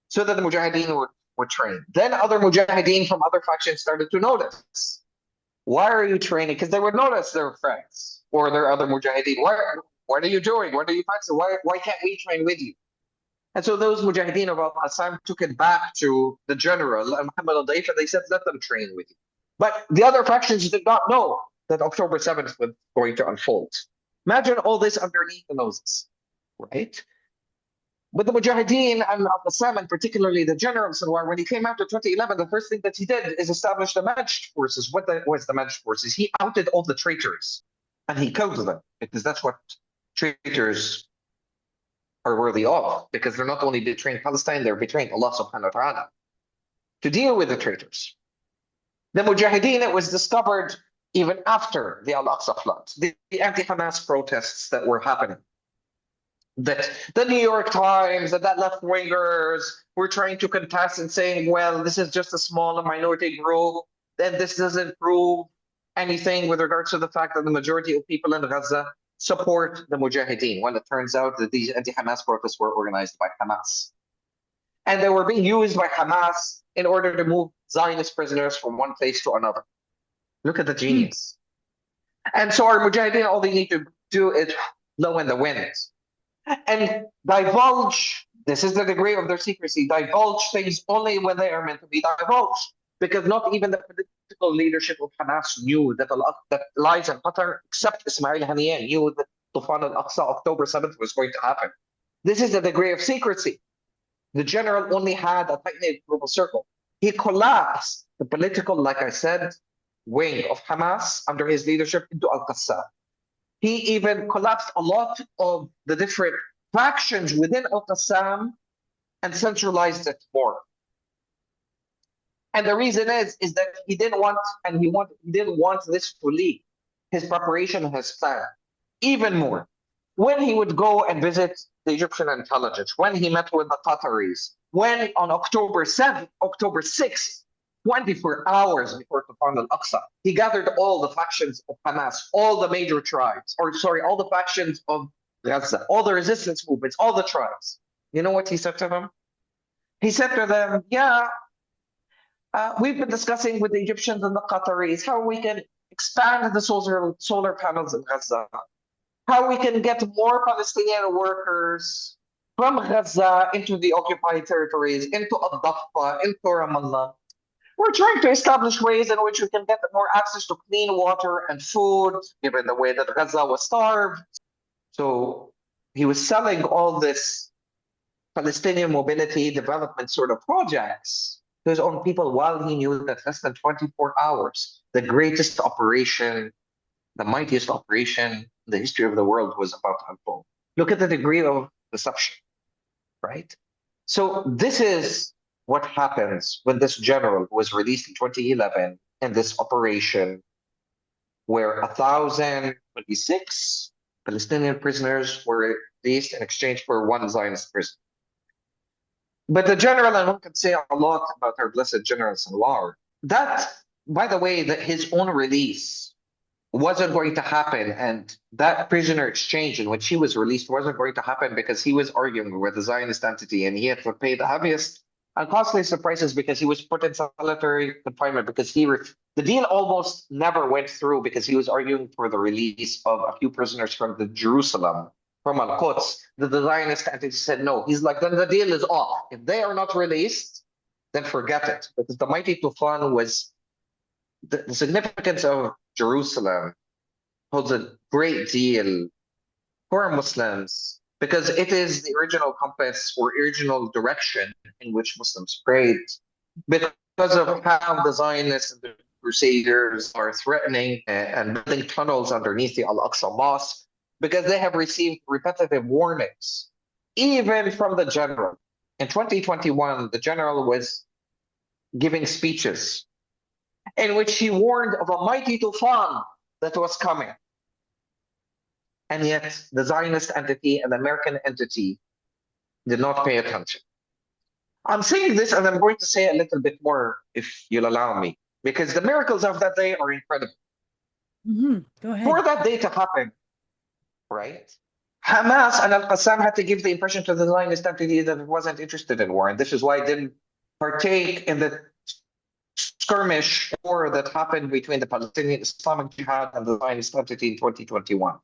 so that the Mujahideen would train. Then other Mujahideen from other factions started to notice. Why are you training? Because they would notice their friends or their other Mujahideen. What are you doing? What are you practicing? Why can't we train with you? And so those Mujahideen of Al-Qassam took it back to the general, Mohammed al-Daif, and they said, let them train with you. But the other factions did not know that October 7th was going to unfold. Imagine all this underneath the noses, right? But the Mujahideen and Al-Qassam, and particularly the general Sinwar, when he came after 2011, the first thing that he did is establish the Majd forces. What was the Majd forces? He outed all the traitors and he killed them, because that's what traitors are worthy of, because they're not only betraying Palestine, they're betraying Allah subhanahu wa ta'ala. To deal with the traitors. The Mujahideen, it was discovered even after the Al-Aqsa flood, the anti-Hamas protests that were happening. That the New York Times and that left-wingers were trying to contest and saying, well, this is just a small minority group, then this doesn't prove anything with regards to the fact that the majority of people in Gaza support the Mujahideen when it turns out that these anti-Hamas protests were organized by Hamas. And they were being used by Hamas in order to move Zionist prisoners from one place to another. Look at the genius. And so our Mujahideen, all they need to do is blow in the wind and divulge. This is the degree of their secrecy. Divulge things only when they are meant to be divulged, because not even the political leadership of Hamas knew that lies in Qatar, except Ismail Haniyeh, knew that Tufan al-Aqsa October 7th was going to happen. This is the degree of secrecy. The general only had a tight-knit global circle. He collapsed the political, like I said, wing of Hamas under his leadership into Al-Qassam. He even collapsed a lot of the different factions within Al-Qassam and centralized it more. And the reason is that he didn't want this to leak his preparation and his plan even more. When he would go and visit the Egyptian intelligence, when he met with the Qataris, when on October 7th, October 6th, 24 hours before Tufan al-Aqsa, he gathered all the factions of Hamas, all the major tribes, all the factions of Gaza, all the resistance movements, all the tribes. You know what he said to them? He said to them, we've been discussing with the Egyptians and the Qataris how we can expand the solar panels in Gaza, how we can get more Palestinian workers from Gaza into the occupied territories, into Al-Daffa, into Ramallah. We're trying to establish ways in which we can get more access to clean water and food, given the way that Gaza was starved. So he was selling all this Palestinian mobility development sort of projects to his own people, while he knew that less than 24 hours, the greatest operation, the mightiest operation in the history of the world was about to unfold. Look at the degree of deception, right? So this is what happens when this general was released in 2011 in this operation where 1,026 Palestinian prisoners were released in exchange for one Zionist prison. But the general, and one could say a lot about our blessed General Salwar, that, by the way, that his own release wasn't going to happen, and that prisoner exchange in which he was released wasn't going to happen because he was arguing with the Zionist entity and he had to pay the heaviest and costliest of prices because he was put in solitary confinement because the deal almost never went through because he was arguing for the release of a few prisoners from the Jerusalem, from Al-Quds. The Zionist entity said no. He's like, then the deal is off. If they are not released, then forget it. Because the mighty Tufan was the significance of Jerusalem holds a great deal for Muslims because it is the original compass or original direction in which Muslims prayed. Because of how the Zionists and the Crusaders are threatening and building tunnels underneath the Al-Aqsa Mosque, because they have received repetitive warnings, even from the general. In 2021, the general was giving speeches in which he warned of a mighty Tufan that was coming. And yet the Zionist entity and the American entity did not pay attention. I'm saying this and I'm going to say a little bit more if you'll allow me, because the miracles of that day are incredible. Go ahead. For that day to happen, right? Hamas and Al-Qassam had to give the impression to the Zionist entity that it wasn't interested in war. And this is why it didn't partake in the skirmish war that happened between the Palestinian Islamic Jihad and the Zionist entity in 2021.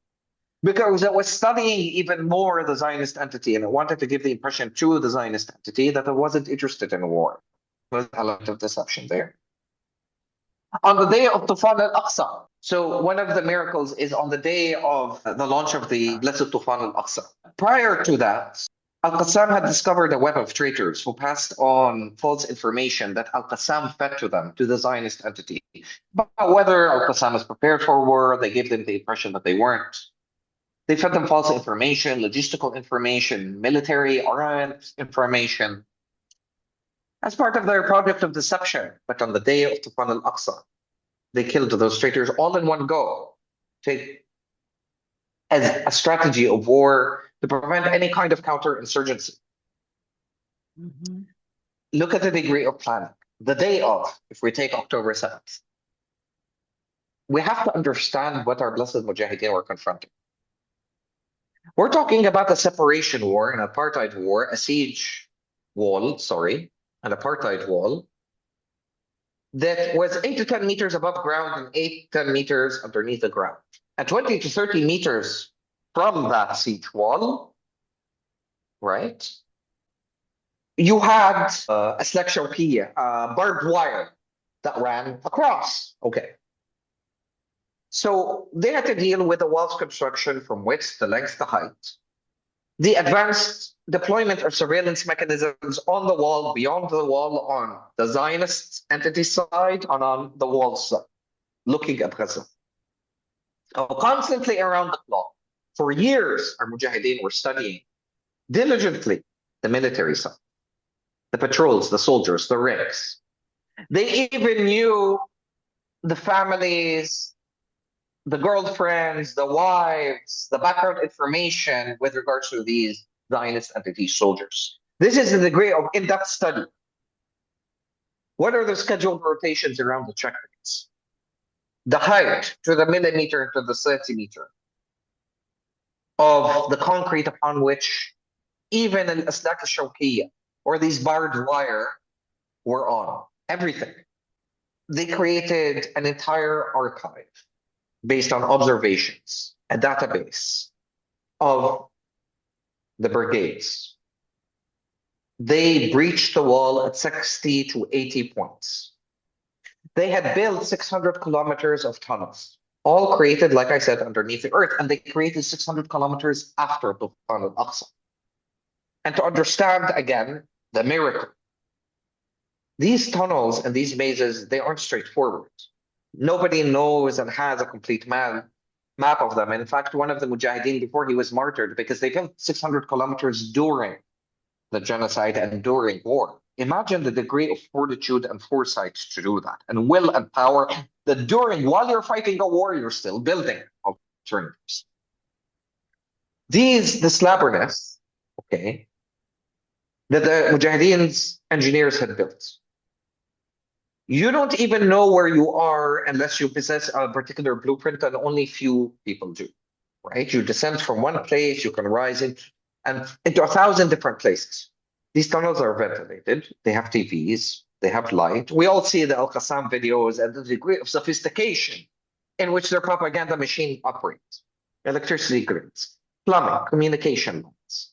Because it was studying even more the Zionist entity and it wanted to give the impression to the Zionist entity that it wasn't interested in war. There was a lot of deception there. On the day of Tufan al-Aqsa, so one of the miracles is on the day of the launch of the blessed Tufan al-Aqsa. Prior to that, Al-Qassam had discovered a web of traitors who passed on false information that Al-Qassam fed to them, to the Zionist entity. But whether Al-Qassam was prepared for war, they gave them the impression that they weren't. They fed them false information, logistical information, military armament information as part of their project of deception. But on the day of Tufan al-Aqsa, they killed those traitors all in one go as a strategy of war to prevent any kind of counterinsurgency. Look at the degree of planning. The day of, if we take October 7th, we have to understand what our blessed Mujahideen were confronting. We're talking about a separation war, an apartheid war, a siege wall, sorry, an apartheid wall that was 8 to 10 meters above ground and 8 to 10 meters underneath the ground. And 20 to 30 meters from that siege wall, right, you had a slakshawkiya, barbed wire that ran across. Okay. So they had to deal with the wall's construction from width to length to height, the advanced deployment of surveillance mechanisms on the wall, beyond the wall, on the Zionist entity side, and on the wall side, looking at Gaza. Constantly around the clock, for years, our Mujahideen were studying diligently the military side, the patrols, the soldiers, the ranks. They even knew the families, the girlfriends, the wives, the background information with regards to these Zionist entity soldiers. This is the degree of in-depth study. What are the scheduled rotations around the checkpoints? The height to the millimeter to the centimeter of the concrete upon which even an aslak shawkiya or these barbed wire were on. Everything. They created an entire archive based on observations, a database of the brigades. They breached the wall at 60 to 80 points. They had built 600 kilometers of tunnels, all created, like I said, underneath the earth, and they created 600 kilometers after the Tunnel al-Aqsa. And to understand, again, the miracle, these tunnels and these mazes, they aren't straightforward. Nobody knows and has a complete map of them. In fact, one of the Mujahideen, before he was martyred, because they built 600 kilometers during the genocide and during war. Imagine the degree of fortitude and foresight to do that, and will and power that while you're fighting a war, you're still building alternatives. The slabberness, okay, that the Mujahideen's engineers had built. You don't even know where you are unless you possess a particular blueprint, and only few people do, right? You descend from one place, you can rise into 1,000 different places. These tunnels are ventilated, they have TVs, they have light. We all see the Al-Qassam videos and the degree of sophistication in which their propaganda machine operates. Electricity grids, plumbing, communication lines,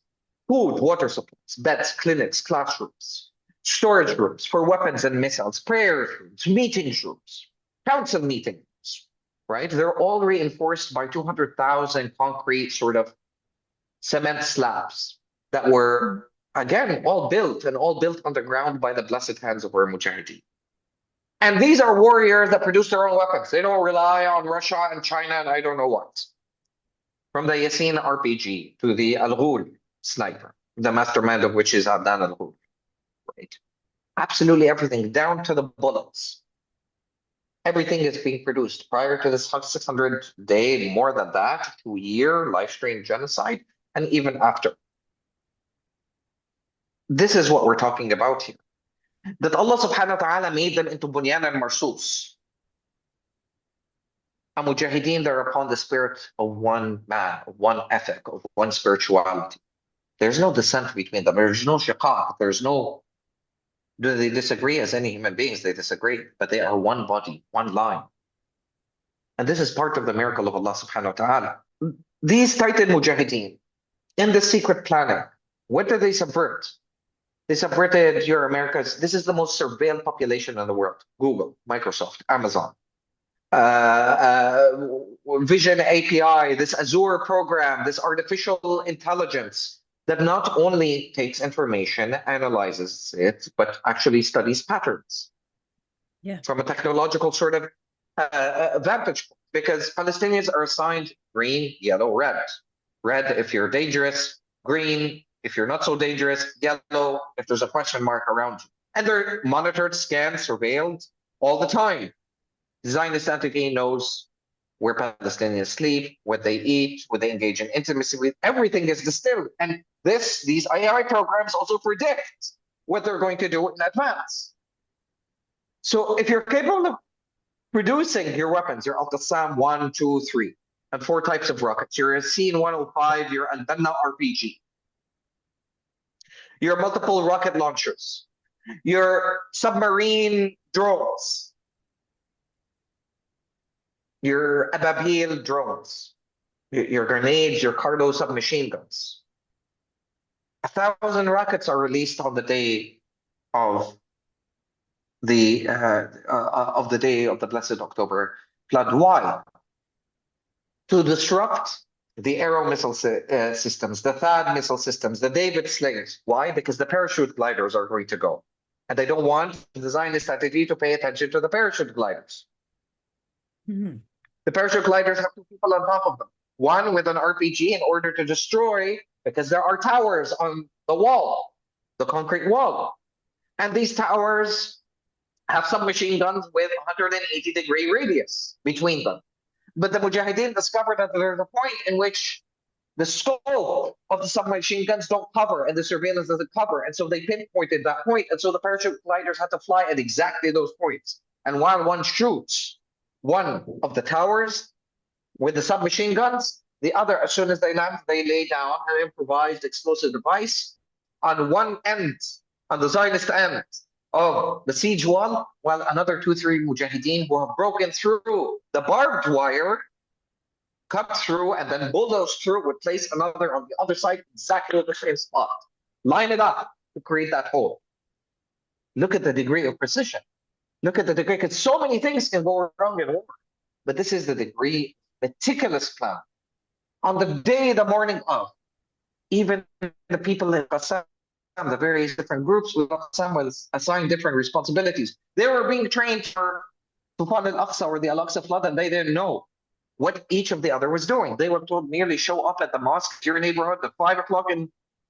food, water supplies, beds, clinics, classrooms, storage rooms for weapons and missiles, prayer rooms, meeting rooms, council meetings, right? They're all reinforced by 200,000 concrete sort of cement slabs that were, again, all built underground by the blessed hands of our Mujahideen. And these are warriors that produce their own weapons. They don't rely on Russia and China and I don't know what. From the Yasin RPG to the Al-Ghul sniper, the mastermind of which is Adnan Al-Ghul. Right. Absolutely everything, down to the bullets. Everything is being produced prior to this 600-day, more than that, 2-year live stream genocide, and even after. This is what we're talking about here. That Allah subhanahu wa ta'ala made them into bunyan and marsus. A Mujahideen, they're upon the spirit of one man, of one ethic, of one spirituality. There's no dissent between them. There's no shiqaq. There's no. Do they disagree as any human beings? They disagree, but they are one body, one line. And this is part of the miracle of Allah subhanahu wa ta'ala. These Titan Mujahideen, in the secret planning, what did they subvert? They subverted your Americas. This is the most surveilled population in the world. Google, Microsoft, Amazon. Vision API, this Azure program, this artificial intelligence that not only takes information, analyzes it, but actually studies patterns. Yeah. From a technological sort of vantage point, because Palestinians are assigned green, yellow, red. Red if you're dangerous, green if you're not so dangerous, yellow if there's a question mark around you. And they're monitored, scanned, surveilled all the time. The Zionist entity knows where Palestinians sleep, what they eat, what they engage in intimacy with. Everything is distilled. And these AI programs also predict what they're going to do in advance. So if you're capable of producing your weapons, your Al-Qassam 1, 2, 3, and 4 types of rockets. Your SC-105, your Al-Banna RPG, your multiple rocket launchers, your submarine drones, your Ababil drones, your grenades, your Carlo submachine guns. 1,000 rockets are released on the day of the day of the Blessed October flood. Why? To disrupt the Arrow missile systems, the THAAD missile systems, the David slings. Why? Because the parachute gliders are going to go. And they don't want the Zionist strategy to pay attention to the parachute gliders. Mhm. The parachute gliders have 2 people on top of them. One with an RPG in order to destroy, because there are towers on the wall, the concrete wall. And these towers have submachine guns with 180-degree radius between them. But the Mujahideen discovered that there's a point in which the scope of the submachine guns don't cover and the surveillance doesn't cover. And so they pinpointed that point. And so the parachute gliders had to fly at exactly those points. And while one shoots one of the towers with the submachine guns, the other, as soon as they land, they lay down an improvised explosive device on one end, on the Zionist end of the siege wall, while another 2-3 Mujahideen who have broken through the barbed wire, cut through, and then bulldoze through, would place another on the other side, exactly the same spot. Line it up to create that hole. Look at the degree of precision. Look at the degree, because so many things can go wrong in war. But this is the degree, meticulous plan. On the day, the morning of, even the people in Qassam, the various different groups with Qassam was assigned different responsibilities. They were being trained for Tufan al-Aqsa or the Al-Aqsa flood, and they didn't know what each of the other was doing. They were told merely show up at the mosque, your neighborhood, at 5 o'clock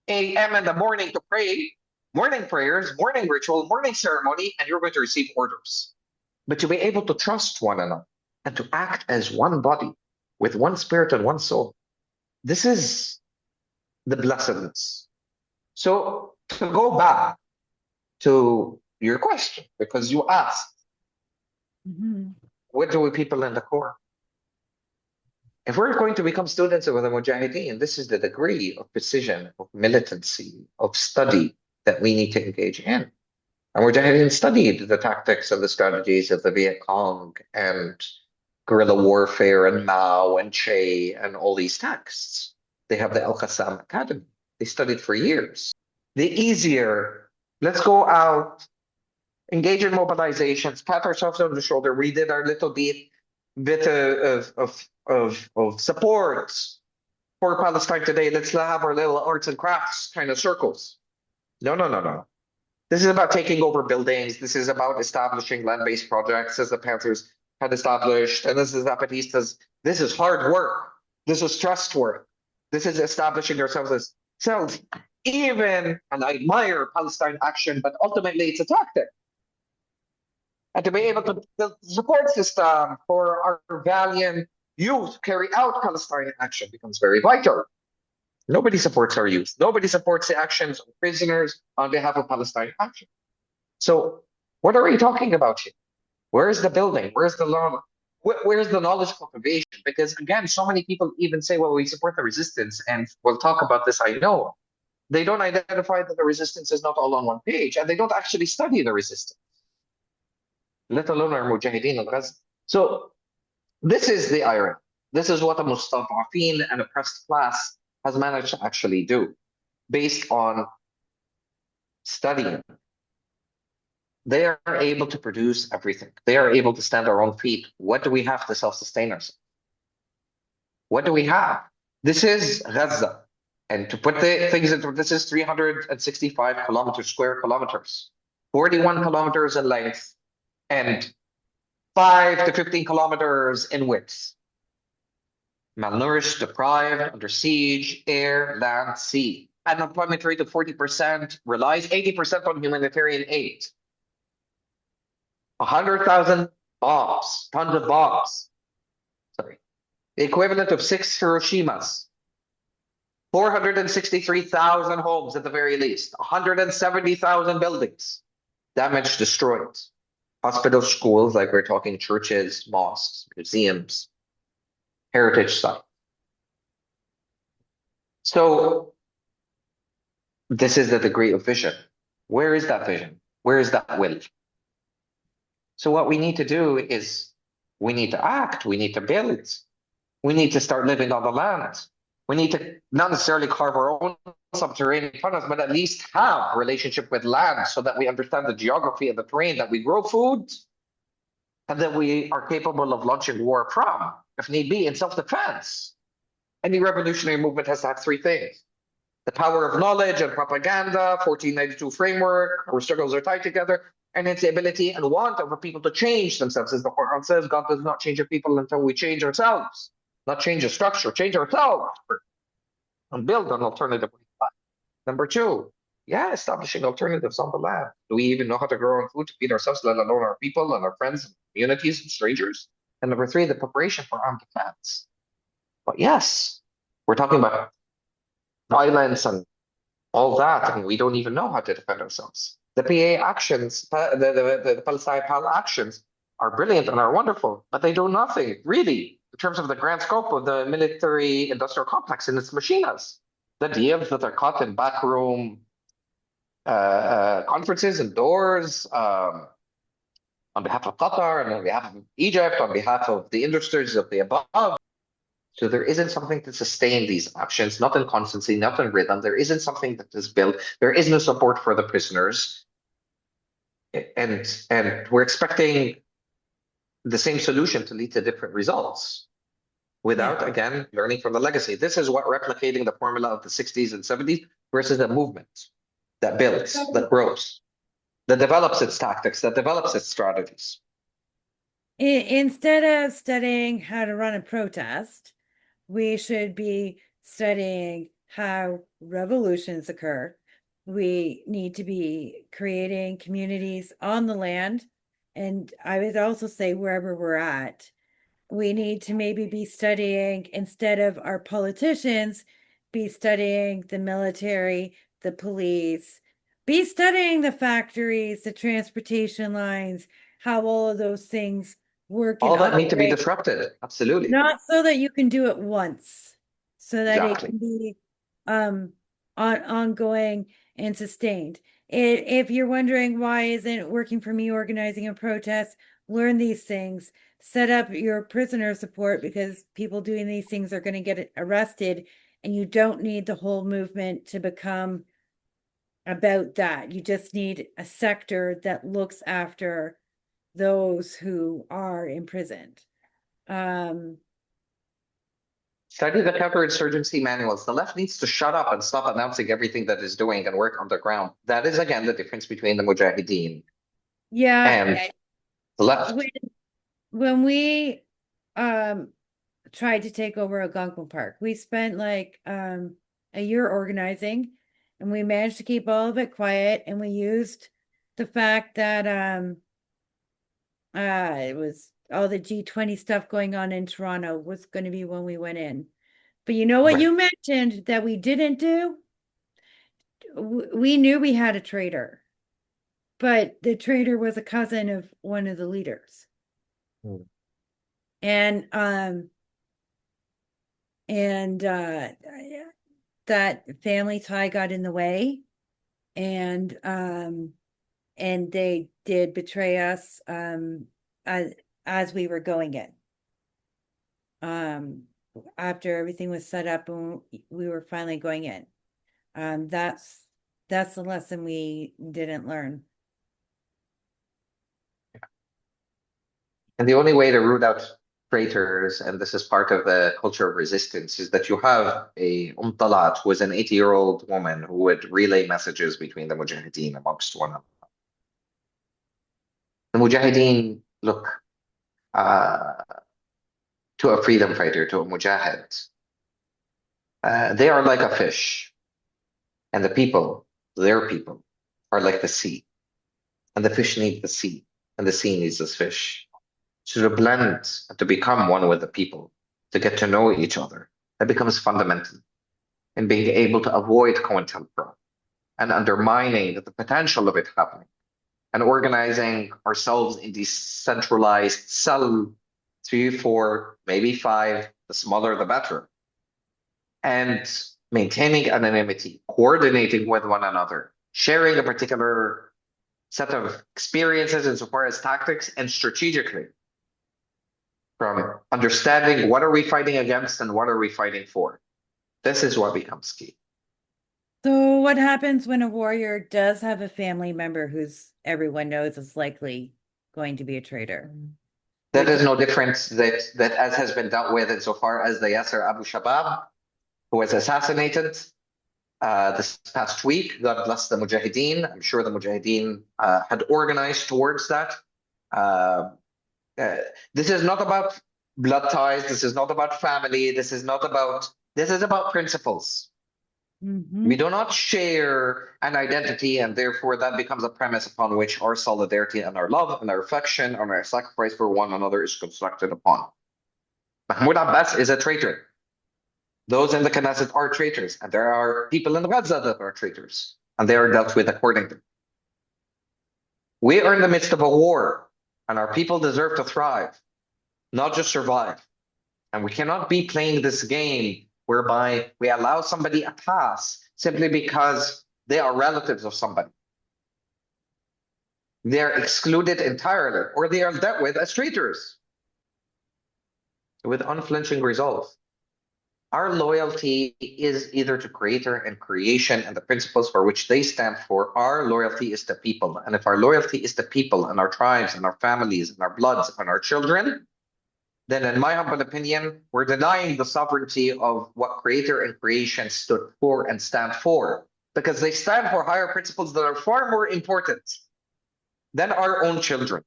a.m. in the morning to pray, morning prayers, morning ritual, morning ceremony, and you're going to receive orders. But to be able to trust one another and to act as one body with one spirit and one soul, this is the blessedness. So to go back to your question, because you asked, what do we people in the core? If we're going to become students of the Mujahideen, this is the degree of precision, of militancy, of study that we need to engage in. And Mujahideen studied the tactics and the strategies of the Viet Cong and guerrilla warfare and Mao and Che and all these texts. They have the Al-Qassam Academy. They studied for years. The easier, let's go out, engage in mobilizations, pat ourselves on the shoulder. We did our little bit of support for Palestine today. Let's have our little arts and crafts kind of circles. No. This is about taking over buildings. This is about establishing land-based projects, as the Panthers had established, and this is Zapatistas. This is hard work. This is trust work. This is establishing ourselves as selves. Even, and I admire Palestine action, but ultimately it's a tactic. And to be able to build the support system for our valiant youth carry out Palestine action becomes very vital. Nobody supports our youth. Nobody supports the actions of prisoners on behalf of Palestine action. So what are we talking about here? Where is the building? Where's the law? Where's the knowledge cultivation? Because again, so many people even say, well, we support the resistance, and we'll talk about this, I know. They don't identify that the resistance is not all on one page, and they don't actually study the resistance, let alone our Mujahideen al-Ghazal. So this is the irony. This is what a mustad'afin and oppressed class has managed to actually do based on studying. They are able to produce everything. They are able to stand on our own feet. What do we have to self-sustain ourselves? What do we have? This is Gaza. And to put the things into, this is 365 square kilometers, 41 kilometers in length, and 5 to 15 kilometers in width. Malnourished, deprived, under siege, air, land, sea. Unemployment rate of 40%, relies 80% on humanitarian aid. 100,000 bombs, tons of bombs. Sorry. The equivalent of 6 Hiroshimas. 463,000 homes at the very least. 170,000 buildings. Damaged, destroyed. Hospitals, schools, like we're talking churches, mosques, museums. heritage site. So this is the degree of vision. Where is that vision? Where is that will? So what we need to do is we need to act, we need to build, we need to start living on the land. We need to not necessarily carve our own subterranean tunnels, but at least have a relationship with land so that we understand the geography of the terrain, that we grow food, and that we are capable of launching war from, if need be, in self-defense. Any revolutionary movement has to have three things: the power of knowledge and propaganda, 1492 framework, our struggles are tied together, and it's the ability and want of a people to change themselves. As the Quran says, God does not change a people until we change ourselves, not change a structure, change ourselves, and build an alternative. Number two, yeah, establishing alternatives on the land. Do we even know how to grow our own food to feed ourselves, let alone our people and our friends and communities and strangers? And number three, the preparation for armed defense. But yes, we're talking about violence and all that, and we don't even know how to defend ourselves. The PA actions, the Palestine PAL actions are brilliant and are wonderful, but they do nothing, really, in terms of the grand scope of the military industrial complex and its machinas. The deals that are caught in backroom conferences and doors on behalf of Qatar and on behalf of Egypt, on behalf of the industries of the above. So there isn't something to sustain these actions, not in constancy, not in rhythm. There isn't something that is built. There is no support for the prisoners. And we're expecting the same solution to lead to different results without, again, learning from the legacy. This is what replicating the formula of the 60s and 70s versus a movement that builds, that grows, that develops its tactics, that develops its strategies. Instead of studying how to run a protest, we should be studying how revolutions occur. We need to be creating communities on the land. And I would also say wherever we're at, we need to maybe be studying, instead of our politicians, be studying the military, the police, be studying the factories, the transportation lines, how all of those things work and All that need to be operate. disrupted. Absolutely. Not so that you can do it once, so that it Exactly. can be ongoing and sustained. If you're wondering why isn't it working for me organizing a protest, learn these things. Set up your prisoner support, because people doing these things are going to get arrested, and you don't need the whole movement to become about that. You just need a sector that looks after those who are imprisoned. Study the counterinsurgency manuals. The left needs to shut up and stop announcing everything that is doing and work underground. That is, again, the difference between the Mujahideen and the left. When we tried to take over Algonquin Park, we spent like a year organizing, and we managed to keep all of it quiet, and we used the fact that it was all the G20 stuff going on in Toronto was going to be when we went in. But you know what Right. you mentioned that we didn't do? We knew we had a traitor, but the traitor was a cousin of one of the leaders. Hmm. And that family tie got in the way, and they did betray us as we were going in. After everything was set up and we were finally going in. That's the lesson we didn't learn. And the only way to root out traitors, and this is part of the culture of resistance, is that you have a Talat, who is an 80-year-old woman who would relay messages between the Mujahideen amongst one another. The Mujahideen look to a freedom fighter, to a Mujahid. They are like a fish, and the people, their people, are like the sea. And the fish need the sea, and the sea needs this fish. So to blend and to become one with the people, to get to know each other, that becomes fundamental in being able to avoid COINTELPRO and undermining the potential of it happening and organizing ourselves in these centralized cell 3, 4, maybe 5, the smaller the better. And maintaining anonymity, coordinating with one another, sharing a particular set of experiences insofar as tactics and strategically, from understanding what are we fighting against and what are we fighting for. This is what becomes key. So what happens when a warrior does have a family member who's everyone knows is likely going to be a traitor? That is no different that as has been dealt with insofar as the Yasser Abu Shabab, who was assassinated this past week. God bless the Mujahideen. I'm sure the Mujahideen had organized towards that. This is not about blood ties. This is not about family. This is about principles. We do not share an identity, and therefore that becomes a premise upon which our solidarity and our love and our affection and our sacrifice for one another is constructed upon. Mahmoud Abbas is a traitor. Those in the Knesset are traitors, and there are people in Gaza that are traitors, and they are dealt with accordingly. We are in the midst of a war, and our people deserve to thrive, not just survive. And we cannot be playing this game whereby we allow somebody a pass simply because they are relatives of somebody. They are excluded entirely, or they are dealt with as traitors with unflinching resolve. Our loyalty is either to Creator and creation and the principles for which they stand for. Our loyalty is to people. And if our loyalty is to people and our tribes and our families and our bloods and our children, then in my humble opinion, we're denying the sovereignty of what Creator and creation stood for and stand for, because they stand for higher principles that are far more important than our own children.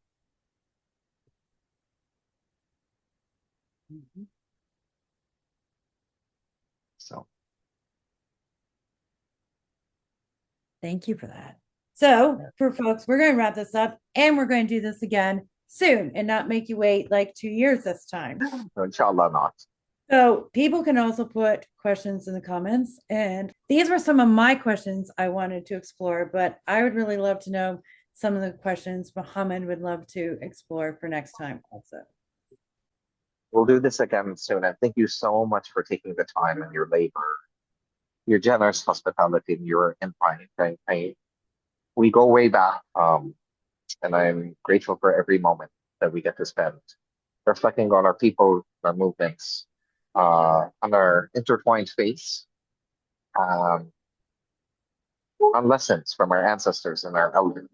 So, Thank you for that. So, for folks, we're going to wrap this up, and we're going to do this again soon and not make you wait like 2 years this time. inshallah not. So people can also put questions in the comments, and these were some of my questions I wanted to explore, but I would really love to know some of the questions Mohamed would love to explore for next time also. We'll do this again soon. And thank you so much for taking the time and your labor, your generous hospitality, and your insight. We go way back, and I'm grateful for every moment that we get to spend reflecting on our people, our movements, on our intertwined faiths, on lessons from our ancestors and our elders.